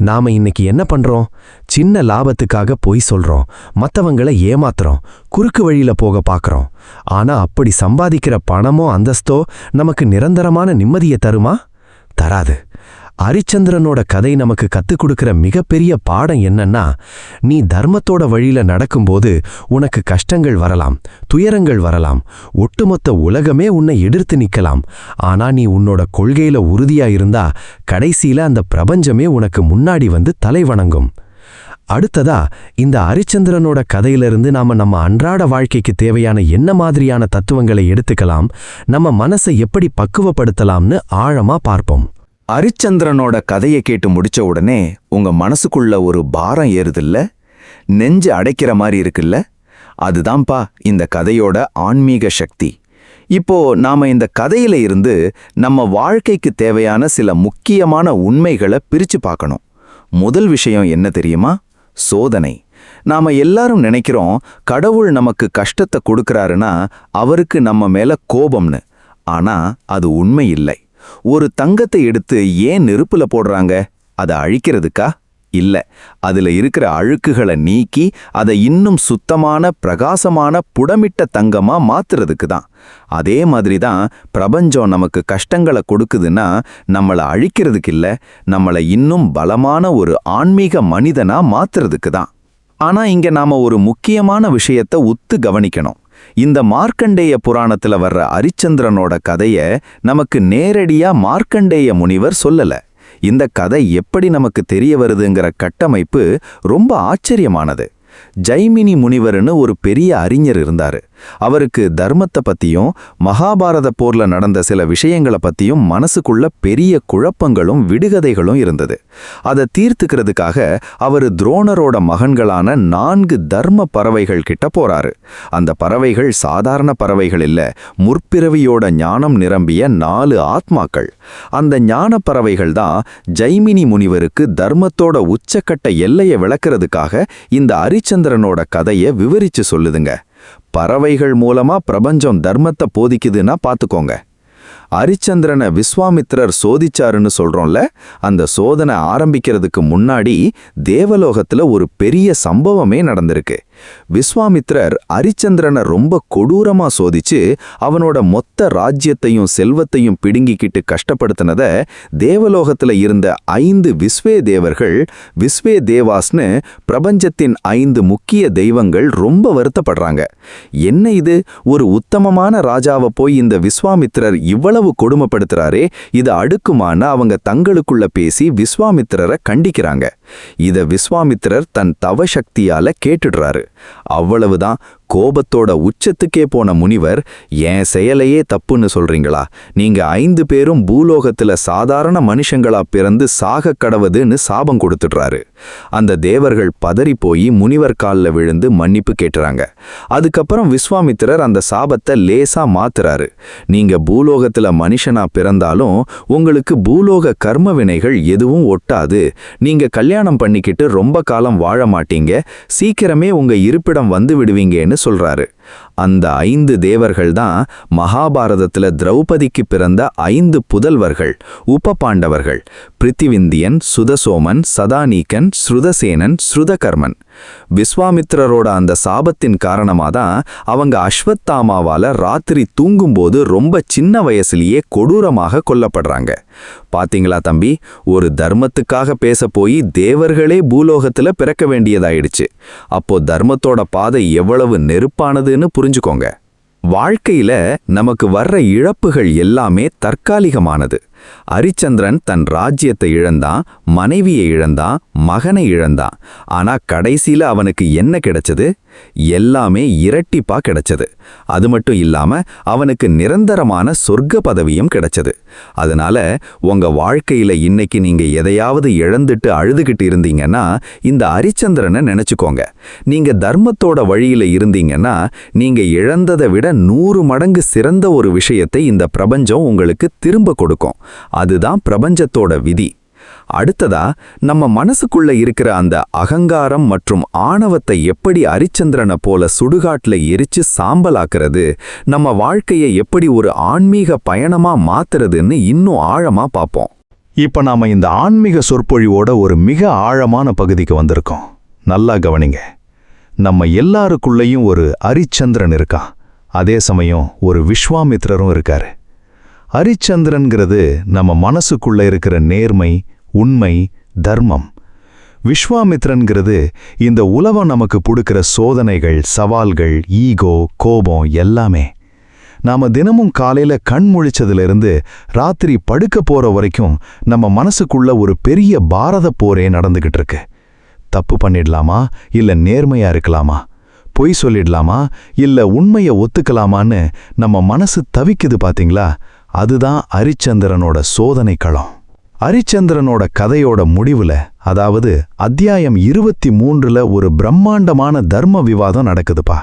நாம இன்னைக்கு என்ன பண்றோம்? சின்ன லாபத்துக்காக பொய் சொல்றோம், மத்தவங்களை ஏமாத்துறோம், குறுக்கு வழியில போக பாக்குறோம். ஆனா அப்படி சம்பாதிக்கிற பணமோ அந்தஸ்தோ நமக்கு நிரந்தரமான நிம்மதியை தருமா? தராது. அரிச்சந்திரனோட கதை நமக்கு கத்துக் கொடுக்கிற மிகப்பெரிய பாடம் என்னன்னா, நீ தர்மத்தோட வழியில நடக்கும்போது உனக்கு கஷ்டங்கள் வரலாம், துயரங்கள் வரலாம், ஒட்டுமொத்த உலகமே உன்னை எதிர்த்து நிக்கலாம். ஆனா நீ உன்னோட கொள்கையில உறுதியா இருந்தா கடைசியில அந்த பிரபஞ்சமே உனக்கு முன்னாடி வந்து தலை வணங்கும். அடுத்ததா, இந்த அரிச்சந்திரனோட கதையிலிருந்து நம்ம அன்றாட வாழ்க்கைக்கு தேவையான என்ன மாதிரியான தத்துவங்களை எடுத்துக்கலாம், நம்ம மனசை எப்படி பக்குவப்படுத்தலாம்னு ஆழமா பார்ப்போம். அரிச்சந்திரனோட கதையை கேட்டு முடிச்ச உடனே உங்க மனசுக்குள்ள ஒரு பாரம் ஏறுதில்ல, நெஞ்சு அடைக்கிற மாதிரி இருக்குல்ல? அதுதான்ப்பா இந்த கதையோட ஆன்மீக சக்தி. இப்போ நாம இந்த கதையில இருந்து நம்ம வாழ்க்கைக்கு தேவையான சில முக்கியமான உண்மைகளை பிரிச்சு பார்க்கணும். முதல் விஷயம் என்ன தெரியுமா? சோதனை. நாம எல்லாரும் நினைக்கிறோம் கடவுள் நமக்கு கஷ்டத்தை கொடுக்கறாருன்னா அவருக்கு நம்ம மேல கோபம்னு. ஆனா அது உண்மை இல்லை. ஒரு தங்கத்தை எடுத்து ஏன் நெருப்புல போடுறாங்க? அதை அழிக்கிறதுக்கா? இல்ல, அதுல இருக்கிற அழுக்குகளை நீக்கி அதை இன்னும் சுத்தமான பிரகாசமான புடமிட்ட தங்கமா மாத்துறதுக்கு தான். அதே மாதிரி தான் பிரபஞ்சம் நமக்கு கஷ்டங்களை கொடுக்குதுன்னா நம்மளை அழிக்கிறதுக்கு இல்ல, நம்மளை இன்னும் பலமான ஒரு ஆன்மீக மனிதனா மாத்துறதுக்கு தான். ஆனா இங்க நாம ஒரு முக்கியமான விஷயத்தை உத்து கவனிக்கணும். இந்த மார்க்கண்டேய புராணத்துல வர்ற அரிச்சந்திரனோட கதைய நமக்கு நேரடியா மார்க்கண்டேய முனிவர் சொல்லல. இந்த கதை எப்படி நமக்கு தெரிய வருதுங்கிற கட்டமைப்பு ரொம்ப ஆச்சரியமானது. ஜைமினி முனிவர்னு ஒரு பெரிய அறிஞர் இருந்தாரு. அவருக்கு தர்மத்தை பத்தியும் மகாபாரத போர்ல நடந்த சில விஷயங்களை பத்தியும் மனசுக்குள்ள பெரிய குழப்பங்களும் விடுகதைகளும் இருந்தது. அதை தீர்த்துக்கிறதுக்காக அவரு துரோணரோட மகன்களான 4 தர்ம பறவைகள் கிட்ட போறாரு. அந்த பறவைகள் சாதாரண பறவைகள் இல்ல, முற்பிறவியோட ஞானம் நிரம்பிய 4 ஆத்மாக்கள். அந்த ஞான பறவைகள் தான் ஜைமினி முனிவருக்கு தர்மத்தோட உச்சக்கட்ட எல்லையை விளக்குறதுக்காக இந்த அரிச்சந்திரனோட கதையை விவரிச்சு சொல்லுதுங்க. பறவைகள் மூலமா பிரபஞ்சம் தர்மத்தை போதிக்குதுன்னா பாத்துக்கோங்க. அரிச்சந்திரனை விஸ்வாமித்திரர் சோதிச்சாருன்னு சொல்றோம்ல, அந்த சோதனை ஆரம்பிக்கிறதுக்கு முன்னாடி தேவலோகத்துல ஒரு பெரிய சம்பவமே நடந்திருக்கு. விஸ்வாமித்திரர் அரிச்சந்திரனை ரொம்ப கொடூரமா சோதிச்சு அவனோட மொத்த ராஜ்யத்தையும் செல்வத்தையும் பிடுங்கிக்கிட்டு கஷ்டப்படுத்தினத தேவலோகத்துல இருந்த 5 விஸ்வே தேவர்கள், விஸ்வே தேவாஸ்னு பிரபஞ்சத்தின் 5 முக்கிய தெய்வங்கள் ரொம்ப வருத்தப்படுறாங்க. என்ன இது, ஒரு உத்தமமான ராஜாவை போய் இந்த விஸ்வாமித்திரர் இவ்வளவு கொடுமைப்படுத்துறாரே, இது அடுக்குமான அவங்க தங்களுக்குள்ள பேசி விஸ்வாமித்திரரை கண்டிக்கிறாங்க. இத விஸ்வாமித்திரர் தன் தவசக்தியால கேட்டுடுறாரு. அவ்வளவுதான், கோபத்தோட உச்சத்துக்கே போன முனிவர், என் செயலையே தப்புன்னு சொல்றீங்களா? நீங்க 5 பேரும் பூலோகத்துல சாதாரண மனுஷங்களா பிறந்து சாக கடவுதுன்னு சாபம் கொடுத்துடுறாரு. அந்த தேவர்கள் பதறி போய் முனிவர் காலில் விழுந்து மன்னிப்பு கேட்டுறாங்க. அதுக்கப்புறம் விஸ்வாமித்திரர் அந்த சாபத்தை லேசா மாத்துறாரு. நீங்க பூலோகத்துல மனுஷனா பிறந்தாலும் உங்களுக்கு பூலோக கர்ம வினைகள் எதுவும் ஒட்டாது. நீங்க கல்யாணம் பண்ணிக்கிட்டு ரொம்ப காலம் வாழ மாட்டீங்க, சீக்கிரமே உங்க இருப்பிடம் வந்து விடுவீங்கன்னு சொல்றாரு. அந்த 5 தேவர்கள் தான் மகாபாரதத்துல திரௌபதிக்கு பிறந்த 5 புதல்வர்கள், உப பாண்டவர்கள். பிருத்திவிந்தியன், சுதசோமன், சதானீகன், ஸ்ருதசேனன், ஸ்ருதகர்மன். விஸ்வாமித்திரரோட அந்த சாபத்தின் காரணமாதான் அவங்க அஸ்வத்தாமாவால ராத்திரி தூங்கும்போது ரொம்ப சின்ன வயசுலயே கொடூரமாக கொல்லப்படுறாங்க. பாத்தீங்களா தம்பி, ஒரு தர்மத்துக்காக பேச போய் தேவர்களே பூலோகத்துல பிறக்க வேண்டியதாயிடுச்சு. அப்போ தர்மத்தோட பாதை எவ்வளவு நெருப்பானதுன்னு புரிஞ்சுக்கோங்க. வாழ்க்கையில நமக்கு வர்ற இழப்புகள் எல்லாமே தற்காலிகமானது. அரிச்சந்திரன் தன் ராஜ்யத்தை இழந்தான், மனைவியை இழந்தான், மகனை இழந்தான். ஆனா கடைசியில அவனுக்கு என்ன கிடைச்சது? எல்லாமே இரட்டிப்பா கிடைச்சது. அது மட்டும் இல்லாம அவனுக்கு நிரந்தரமான சொர்க்க பதவியும் கிடைச்சது. அதனால உங்க வாழ்க்கையில இன்னைக்கு நீங்க எதையாவது இழந்துட்டு அழுதுகிட்டு இருந்தீங்கன்னா இந்த அரிச்சந்திரனை நினைச்சுக்கோங்க. நீங்க தர்மத்தோட வழியில இருந்தீங்கன்னா நீங்க இழந்ததை விட 100 மடங்கு சிறந்த ஒரு விஷயத்தை இந்த பிரபஞ்சம் உங்களுக்கு திரும்ப கொடுக்கும். அதுதான் பிரபஞ்சத்தோட விதி. அடுத்ததா, நம்ம மனசுக்குள்ள இருக்கிற அந்த அகங்காரம் மற்றும் ஆணவத்தை எப்படி அரிச்சந்திரனை போல சுடுகாட்டுல எரிச்சு சாம்பலாக்குறது, நம்ம வாழ்க்கையை எப்படி ஒரு ஆன்மீக பயணமா மாத்துறதுன்னு இன்னும் ஆழமா பார்ப்போம். இப்ப நாம இந்த ஆன்மீக சொற்பொழிவோட ஒரு மிக ஆழமான பகுதிக்கு வந்திருக்கோம். நல்லா கவனிங்க. நம்ம எல்லாருக்குள்ளேயும் ஒரு அரிச்சந்திரன் இருக்கான். அதே சமயம் ஒரு விஸ்வாமித்திரரும் இருக்காரு. அரிச்சந்திரன்கிறது நம்ம மனசுக்குள்ள இருக்கிற நேர்மை, உண்மை, தர்மம். விஸ்வாமித்ரன்கிறது இந்த உலகம் நமக்கு புடுக்கிற சோதனைகள், சவால்கள், ஈகோ, கோபம் எல்லாமே. நாம தினமும் காலையில கண் முழிச்சதிலிருந்து ராத்திரி படுக்க போற வரைக்கும் நம்ம மனசுக்குள்ள ஒரு பெரிய பாரத போரே நடந்துகிட்டு இருக்கு. தப்பு பண்ணிடலாமா, இல்ல நேர்மையா இருக்கலாமா? பொய் சொல்லிடலாமா, இல்ல உண்மையை ஒத்துக்கலாமான்னு நம்ம மனசு தவிக்குது பாத்தீங்களா? அதுதான் அரிச்சந்திரனோட சோதனை களம். அரிச்சந்திரனோட கதையோட முடிவுல, அதாவது அத்தியாயம் 23ல ஒரு பிரம்மாண்டமான தர்ம விவாதம் நடக்குதுப்பா.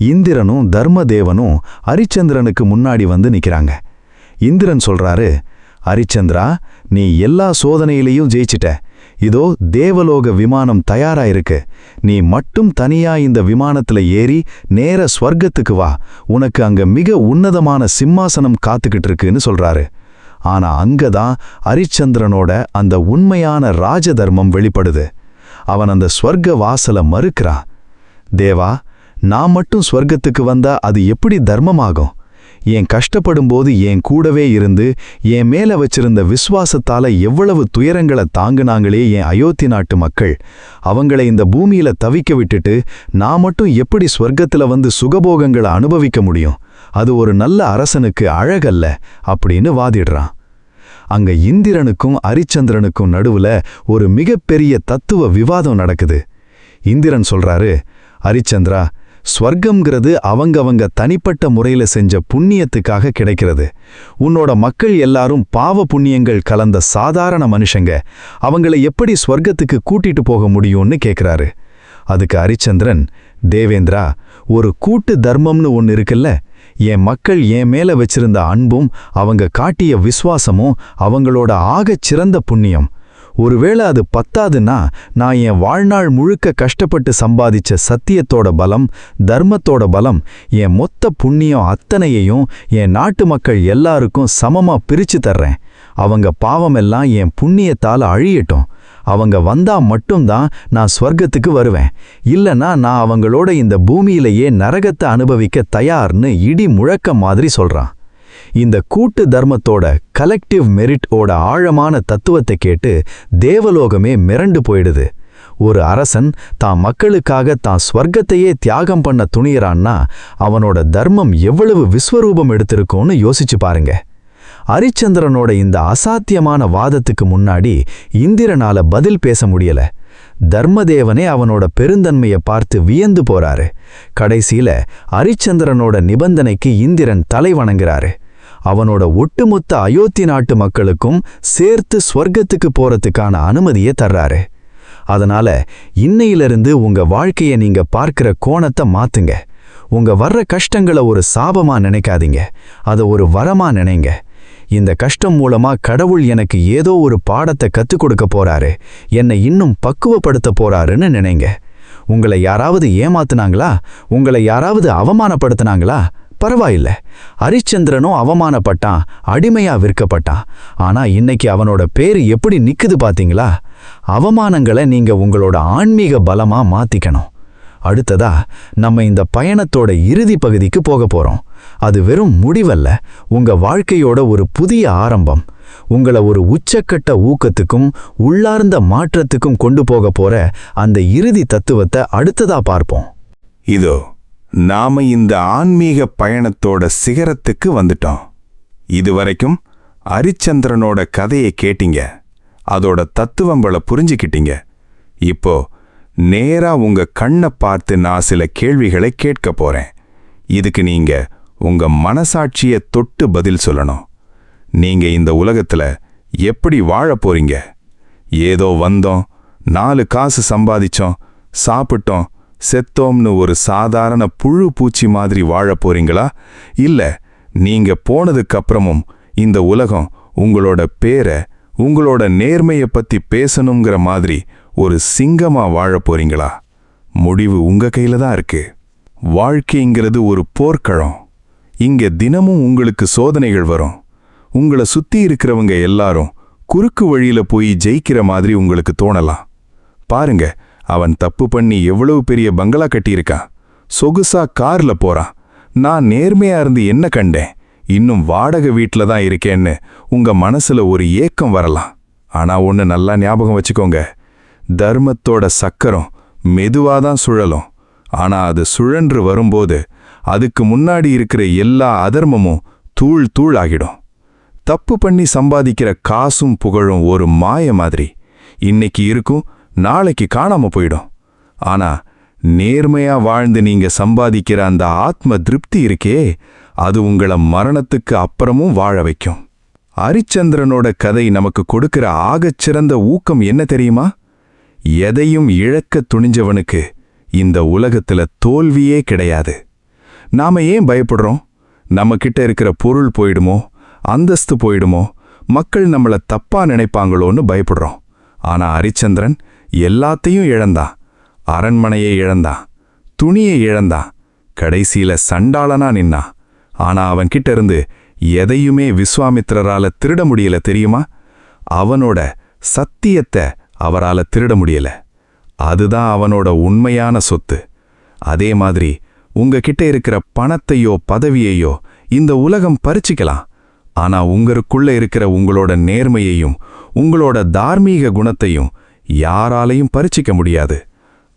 இந்திரனும் தர்மதேவனும் அரிச்சந்திரனுக்கு முன்னாடி வந்து நிக்கிறாங்க. இந்திரன் சொல்றாரு, அரிச்சந்திரா, நீ எல்லா சோதனையிலையும் ஜெயிச்சிட்ட. இதோ தேவலோக விமானம் தயாரா இருக்கு. நீ மட்டும் தனியா இந்த விமானத்துல ஏறி நேர ஸ்வர்க்கத்துக்கு வா. உனக்கு அங்க மிக உன்னதமான சிம்மாசனம் காத்துக்கிட்டு இருக்குன்னு சொல்றாரு. ஆனா அங்கதான் அரிச்சந்திரனோட அந்த உண்மையான ராஜதர்மம் வெளிப்படுது. அவன் அந்த ஸ்வர்க்க வாசலை மறுக்கிறான். தேவா, நான் மட்டும் ஸ்வர்க்கத்துக்கு வந்தா அது எப்படி தர்மமாகும்? என் கஷ்டப்படும்போது என் கூடவே இருந்து என் மேல வச்சிருந்த விசுவாசத்தால எவ்வளவு துயரங்களை தாங்குனாங்களே என் அயோத்தி நாட்டு மக்கள். அவங்களை இந்த பூமியில தவிக்க விட்டுட்டு நான் மட்டும் எப்படி ஸ்வர்க்கத்துல வந்து சுகபோகங்களை அனுபவிக்க முடியும்? அது ஒரு நல்ல அரசனுக்கு அழகல்ல அப்படின்னு வாதிடுறான். அங்க இந்திரனுக்கும் அரிச்சந்திரனுக்கும் நடுவுல ஒரு மிகப்பெரிய தத்துவ விவாதம் நடக்குது. இந்திரன் சொல்றாரு, அரிச்சந்திரா, ஸ்வர்க்கம்ங்கிறது அவங்கவங்க தனிப்பட்ட முறையில செஞ்ச புண்ணியத்துக்காக கிடைக்கிறது. உன்னோட மக்கள் எல்லாரும் பாவ புண்ணியங்கள் கலந்த சாதாரண மனுஷங்க. அவங்கள எப்படி ஸ்வர்க்கத்துக்கு கூட்டிட்டு போக முடியும்னு கேட்கிறாரு. அதுக்கு அரிச்சந்திரன், தேவேந்திரா, ஒரு கூட்டு தர்மம்னு ஒன்னு இருக்குல்ல. என் மக்கள் என் மேல வச்சிருந்த அன்பும் அவங்க காட்டிய விசுவாசமும் அவங்களோட ஆகச் சிறந்த புண்ணியம். ஒருவேளை அது பத்தாதுன்னா நான் என் வாழ்நாள் முழுக்க கஷ்டப்பட்டு சம்பாதிச்ச சத்தியத்தோட பலம், தர்மத்தோட பலம், என் மொத்த புண்ணியம் அத்தனையையும் என் நாட்டு மக்கள் எல்லாருக்கும் சமமா பிரிச்சு தர்றேன். அவங்க பாவமெல்லாம் என் புண்ணியத்தால் அழியட்டும். அவங்க வந்தா மட்டும்தான் நான் ஸ்வர்க்கத்துக்கு வருவேன். இல்லனா நான் அவங்களோட இந்த பூமியிலேயே நரகத்தை அனுபவிக்க தயார்னு இடி முழக்க மாதிரி சொல்றான். இந்த கூட்டு தர்மத்தோட கலெக்டிவ் மெரிட் ஓட ஆழமான தத்துவத்தை கேட்டு தேவலோகமே மிரண்டு போயிடுது. ஒரு அரசன் தான் மக்களுக்காக தான் ஸ்வர்க்கத்தையே தியாகம் பண்ண துணியறான்னா அவனோட தர்மம் எவ்வளவு விஸ்வரூபம் எடுத்திருக்கும்னு யோசிச்சு பாருங்க. அரிச்சந்திரனோட இந்த அசாத்தியமான வாதத்துக்கு முன்னாடி இந்திரனால பதில் பேச முடியல. தர்மதேவனே அவனோட பெருந்தன்மையை பார்த்து வியந்து போறாரு. கடைசியில அரிச்சந்திரனோட நிபந்தனைக்கு இந்திரன் தலை வணங்குறாரு. அவனோட ஒட்டுமொத்த அயோத்தி நாட்டு மக்களுக்கும் சேர்த்து ஸ்வர்க்கத்துக்கு போறதுக்கான அனுமதியை தர்றாரு. அதனால இன்னையிலிருந்து உங்க வாழ்க்கைய நீங்க பார்க்கிற கோணத்தை மாத்துங்க. உங்க வர்ற கஷ்டங்களை ஒரு சாபமா நினைக்காதீங்க, அதை ஒரு வரமா நினைங்க. இந்த கஷ்டம் மூலமா கடவுள் எனக்கு ஏதோ ஒரு பாடத்தை கத்துக் கொடுக்க போறாரு, என்னை இன்னும் பக்குவப்படுத்த போறாருன்னு நினைங்க. உங்களை யாராவது ஏமாத்துனாங்களா? உங்களை யாராவது அவமானப்படுத்தினாங்களா? பரவாயில்ல. அரிச்சந்திரனும் அவமானப்பட்டான், அடிமையா விற்கப்பட்டான். ஆனா இன்னைக்கு அவனோட பேரு எப்படி நிக்குது பாத்தீங்களா? அவமானங்களை நீங்க உங்களோட ஆன்மீக பலமா மாத்திக்கணும். அடுத்ததா நம்ம இந்த பயணத்தோட இறுதி பகுதிக்கு போக போறோம். அது வெறும் முடிவல்ல, உங்க வாழ்க்கையோட ஒரு புதிய ஆரம்பம். உங்களை ஒரு உச்சக்கட்ட ஊக்கத்துக்கும் உள்ளார்ந்த மாற்றத்துக்கும் கொண்டு போக போற அந்த இறுதி தத்துவத்தை அடுத்ததா பார்ப்போம். இதோ நாம இந்த ஆன்மீக பயணத்தோட சிகரத்துக்கு வந்துட்டோம். இதுவரைக்கும் அரிச்சந்திரனோட கதையை கேட்டீங்க, அதோட தத்துவங்களை புரிஞ்சுக்கிட்டீங்க. இப்போ நேரா உங்க கண்ணை பார்த்து நான் சில கேள்விகளை கேட்க போறேன். இதுக்கு நீங்க உங்க மனசாட்சியை தொட்டு பதில் சொல்லணும். நீங்க இந்த உலகத்துல எப்படி வாழ போறீங்க? ஏதோ வந்தோம், 4 காசு சம்பாதிச்சோம், சாப்பிட்டோம், செத்தோம்னு ஒரு சாதாரண புழு பூச்சி மாதிரி வாழ போறீங்களா? இல்ல நீங்க போனதுக்கு அப்புறமும் இந்த உலகம் உங்களோட பேரை, உங்களோட நேர்மையை பத்தி பேசணுங்கிற மாதிரி ஒரு சிங்கமா வாழ போறீங்களா? முடிவு உங்க கையில தான் இருக்கு. வாழ்க்கைங்கிறது ஒரு போர்க்களம். இங்க தினமும் உங்களுக்கு சோதனைகள் வரும். உங்களை சுத்தி இருக்கிறவங்க எல்லாரும் குறுக்கு வழியில போய் ஜெயிக்கிற மாதிரி உங்களுக்கு தோணலாம். பாருங்க, அவன் தப்பு பண்ணி எவ்வளவு பெரிய பங்களா கட்டியிருக்கான், சொகுசா கார்ல போறான். நான் நேர்மையா இருந்து என்ன கண்டேன்? இன்னும் வாடகை வீட்டில தான் இருக்கேன்னு உங்க மனசுல ஒரு ஏக்கம் வரலாம். ஆனா ஒன்னு நல்லா ஞாபகம் வச்சுக்கோங்க, தர்மத்தோட சக்கரம் மெதுவாதான் சுழலும். ஆனா அது சுழன்று வரும்போது அதுக்கு முன்னாடி இருக்கிற எல்லா அதர்மமும் தூள் தூள் ஆகிடும். தப்பு பண்ணி சம்பாதிக்கிற காசும் புகழும் ஒரு மாய மாதிரி, இன்னைக்கு இருக்கும், நாளைக்கு காணாம போயிடும். ஆனா நேர்மையா வாழ்ந்து நீங்க சம்பாதிக்கிற அந்த ஆத்ம திருப்தி இருக்கே, அது உங்களை மரணத்துக்கு அப்புறமும் வாழ வைக்கும். அரிச்சந்திரனோட கதை நமக்கு கொடுக்கிற ஆகச்சிறந்த ஊக்கம் என்ன தெரியுமா? எதையும் இழக்க துணிஞ்சவனுக்கு இந்த உலகத்துல தோல்வியே கிடையாது. நாம ஏன் பயப்படுறோம்? நம்ம கிட்ட இருக்கிற பொருள் போயிடுமோ, அந்தஸ்து போயிடுமோ, மக்கள் நம்மள தப்பா நினைப்பாங்களோன்னு பயப்படுறோம். ஆனா அரிச்சந்திரன் எல்லாத்தையும் இழந்தான். அரண்மனையை இழந்தான், துணியை இழந்தான், கடைசியில சண்டாளனா நின்னான். ஆனா அவன்கிட்ட இருந்து எதையுமே விஸ்வாமித்திரரால திருட முடியல தெரியுமா? அவனோட சத்தியத்தை அவரால திருட முடியல. அதுதான் அவனோட உண்மையான சொத்து. அதே மாதிரி உங்ககிட்ட இருக்கிற பணத்தையோ பதவியையோ இந்த உலகம் பறிச்சுக்கலாம். ஆனா உங்களுக்குள்ள இருக்கிற உங்களோட நேர்மையையும் உங்களோட தார்மீக குணத்தையும் யாராலையும் பறிச்சிக்க முடியாது.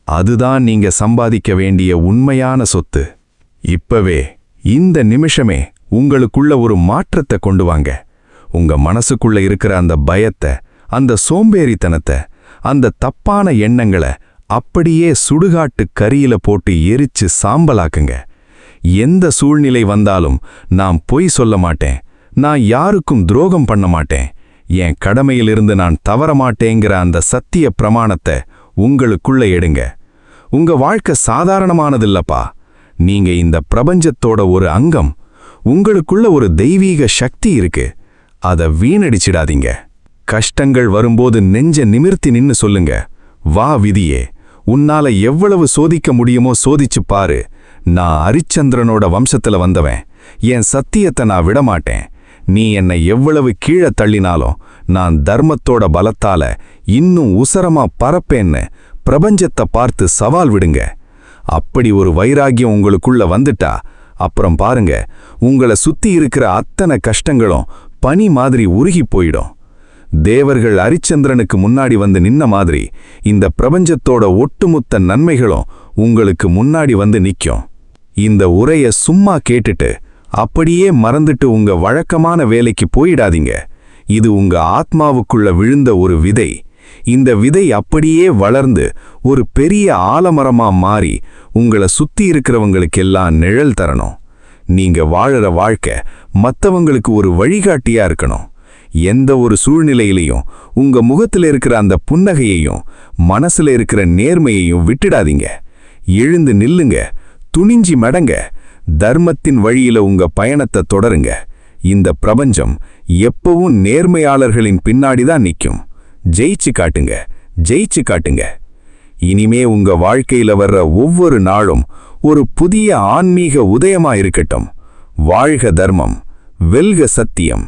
அதுதான் நீங்க சம்பாதிக்க வேண்டிய உண்மையான சொத்து. இப்பவே, இந்த நிமிஷமே உங்களுக்குள்ள ஒரு மாற்றத்தை கொண்டு வாங்க. உங்க மனசுக்குள்ள இருக்கிற அந்த பயத்தை, அந்த சோம்பேறித்தனத்தை, அந்த தப்பான எண்ணங்களை அப்படியே சுடுகாட்டு கரியில போட்டு எரிச்சு சாம்பலாக்குங்க. எந்த சூழ்நிலை வந்தாலும் நான் பொய் சொல்ல மாட்டேன், நான் யாருக்கும் துரோகம் பண்ண மாட்டேன், என் கடமையிலிருந்து நான் தவற மாட்டேங்கிற அந்த சத்திய பிரமாணத்தை உங்களுக்குள்ள எடுங்க. உங்க வாழ்க்கை சாதாரணமானதில்லப்பா. நீங்க இந்த பிரபஞ்சத்தோட ஒரு அங்கம். உங்களுக்குள்ள ஒரு தெய்வீக சக்தி இருக்கு. அதை வீணடிச்சிடாதீங்க. கஷ்டங்கள் வரும்போது நெஞ்ச நிமிர்த்தி நின்னு சொல்லுங்க, வா விதியே, உன்னால எவ்வளவு சோதிக்க முடியுமோ சோதிச்சு பாரு. நான் அரிச்சந்திரனோட வம்சத்துல வந்தவன். என் சத்தியத்தை நான் விடமாட்டேன். நீ என்னை எவ்வளவு கீழே தள்ளினாலும் நான் தர்மத்தோட பலத்தால இன்னும் உசரமா பறப்பேன்னு பிரபஞ்சத்தை பார்த்து சவால் விடுங்க. அப்படி ஒரு வைராகியம் உங்களுக்குள்ள வந்துட்டா அப்புறம் பாருங்க, உங்களை சுத்தி இருக்கிற அத்தனை கஷ்டங்களும் பனி மாதிரி உருகி போயிடும். தேவர்கள் அரிச்சந்திரனுக்கு முன்னாடி வந்து நின்ன மாதிரி இந்த பிரபஞ்சத்தோட ஒட்டுமொத்த நன்மைகளும் உங்களுக்கு முன்னாடி வந்து நிற்கும். இந்த உரைய சும்மா கேட்டுட்டு அப்படியே மறந்துட்டு உங்க வழக்கமான வேலைக்கு போயிடாதீங்க. இது உங்க ஆத்மாவுக்குள்ள விழுந்த ஒரு விதை. இந்த விதை அப்படியே வளர்ந்து ஒரு பெரிய ஆலமரமா மாறி உங்களை சுத்தி இருக்கிறவங்களுக்கெல்லாம் நிழல் தரணும். நீங்க வாழற வாழ்க்கை மத்தவங்களுக்கு ஒரு வழிகாட்டியா இருக்கணும். எந்த ஒரு சூழ்நிலையிலையும் உங்க முகத்துல இருக்கிற அந்த புன்னகையையும் மனசுல இருக்கிற நேர்மையையும் விட்டுடாதீங்க. எழுந்து நில்லுங்க, துணிஞ்சி மடங்க, தர்மத்தின் வழியில உங்க பயணத்தை தொடருங்க. இந்த பிரபஞ்சம் எப்பவும் நேர்மையாளர்களின் பின்னாடிதான் நிற்கும். ஜெயிச்சு காட்டுங்க, ஜெயிச்சு காட்டுங்க. இனிமே உங்க வாழ்க்கையில வர்ற ஒவ்வொரு நாளும் ஒரு புதிய ஆன்மீக உதயமா இருக்கட்டும். வாழ்க தர்மம், வெல்க சத்தியம்.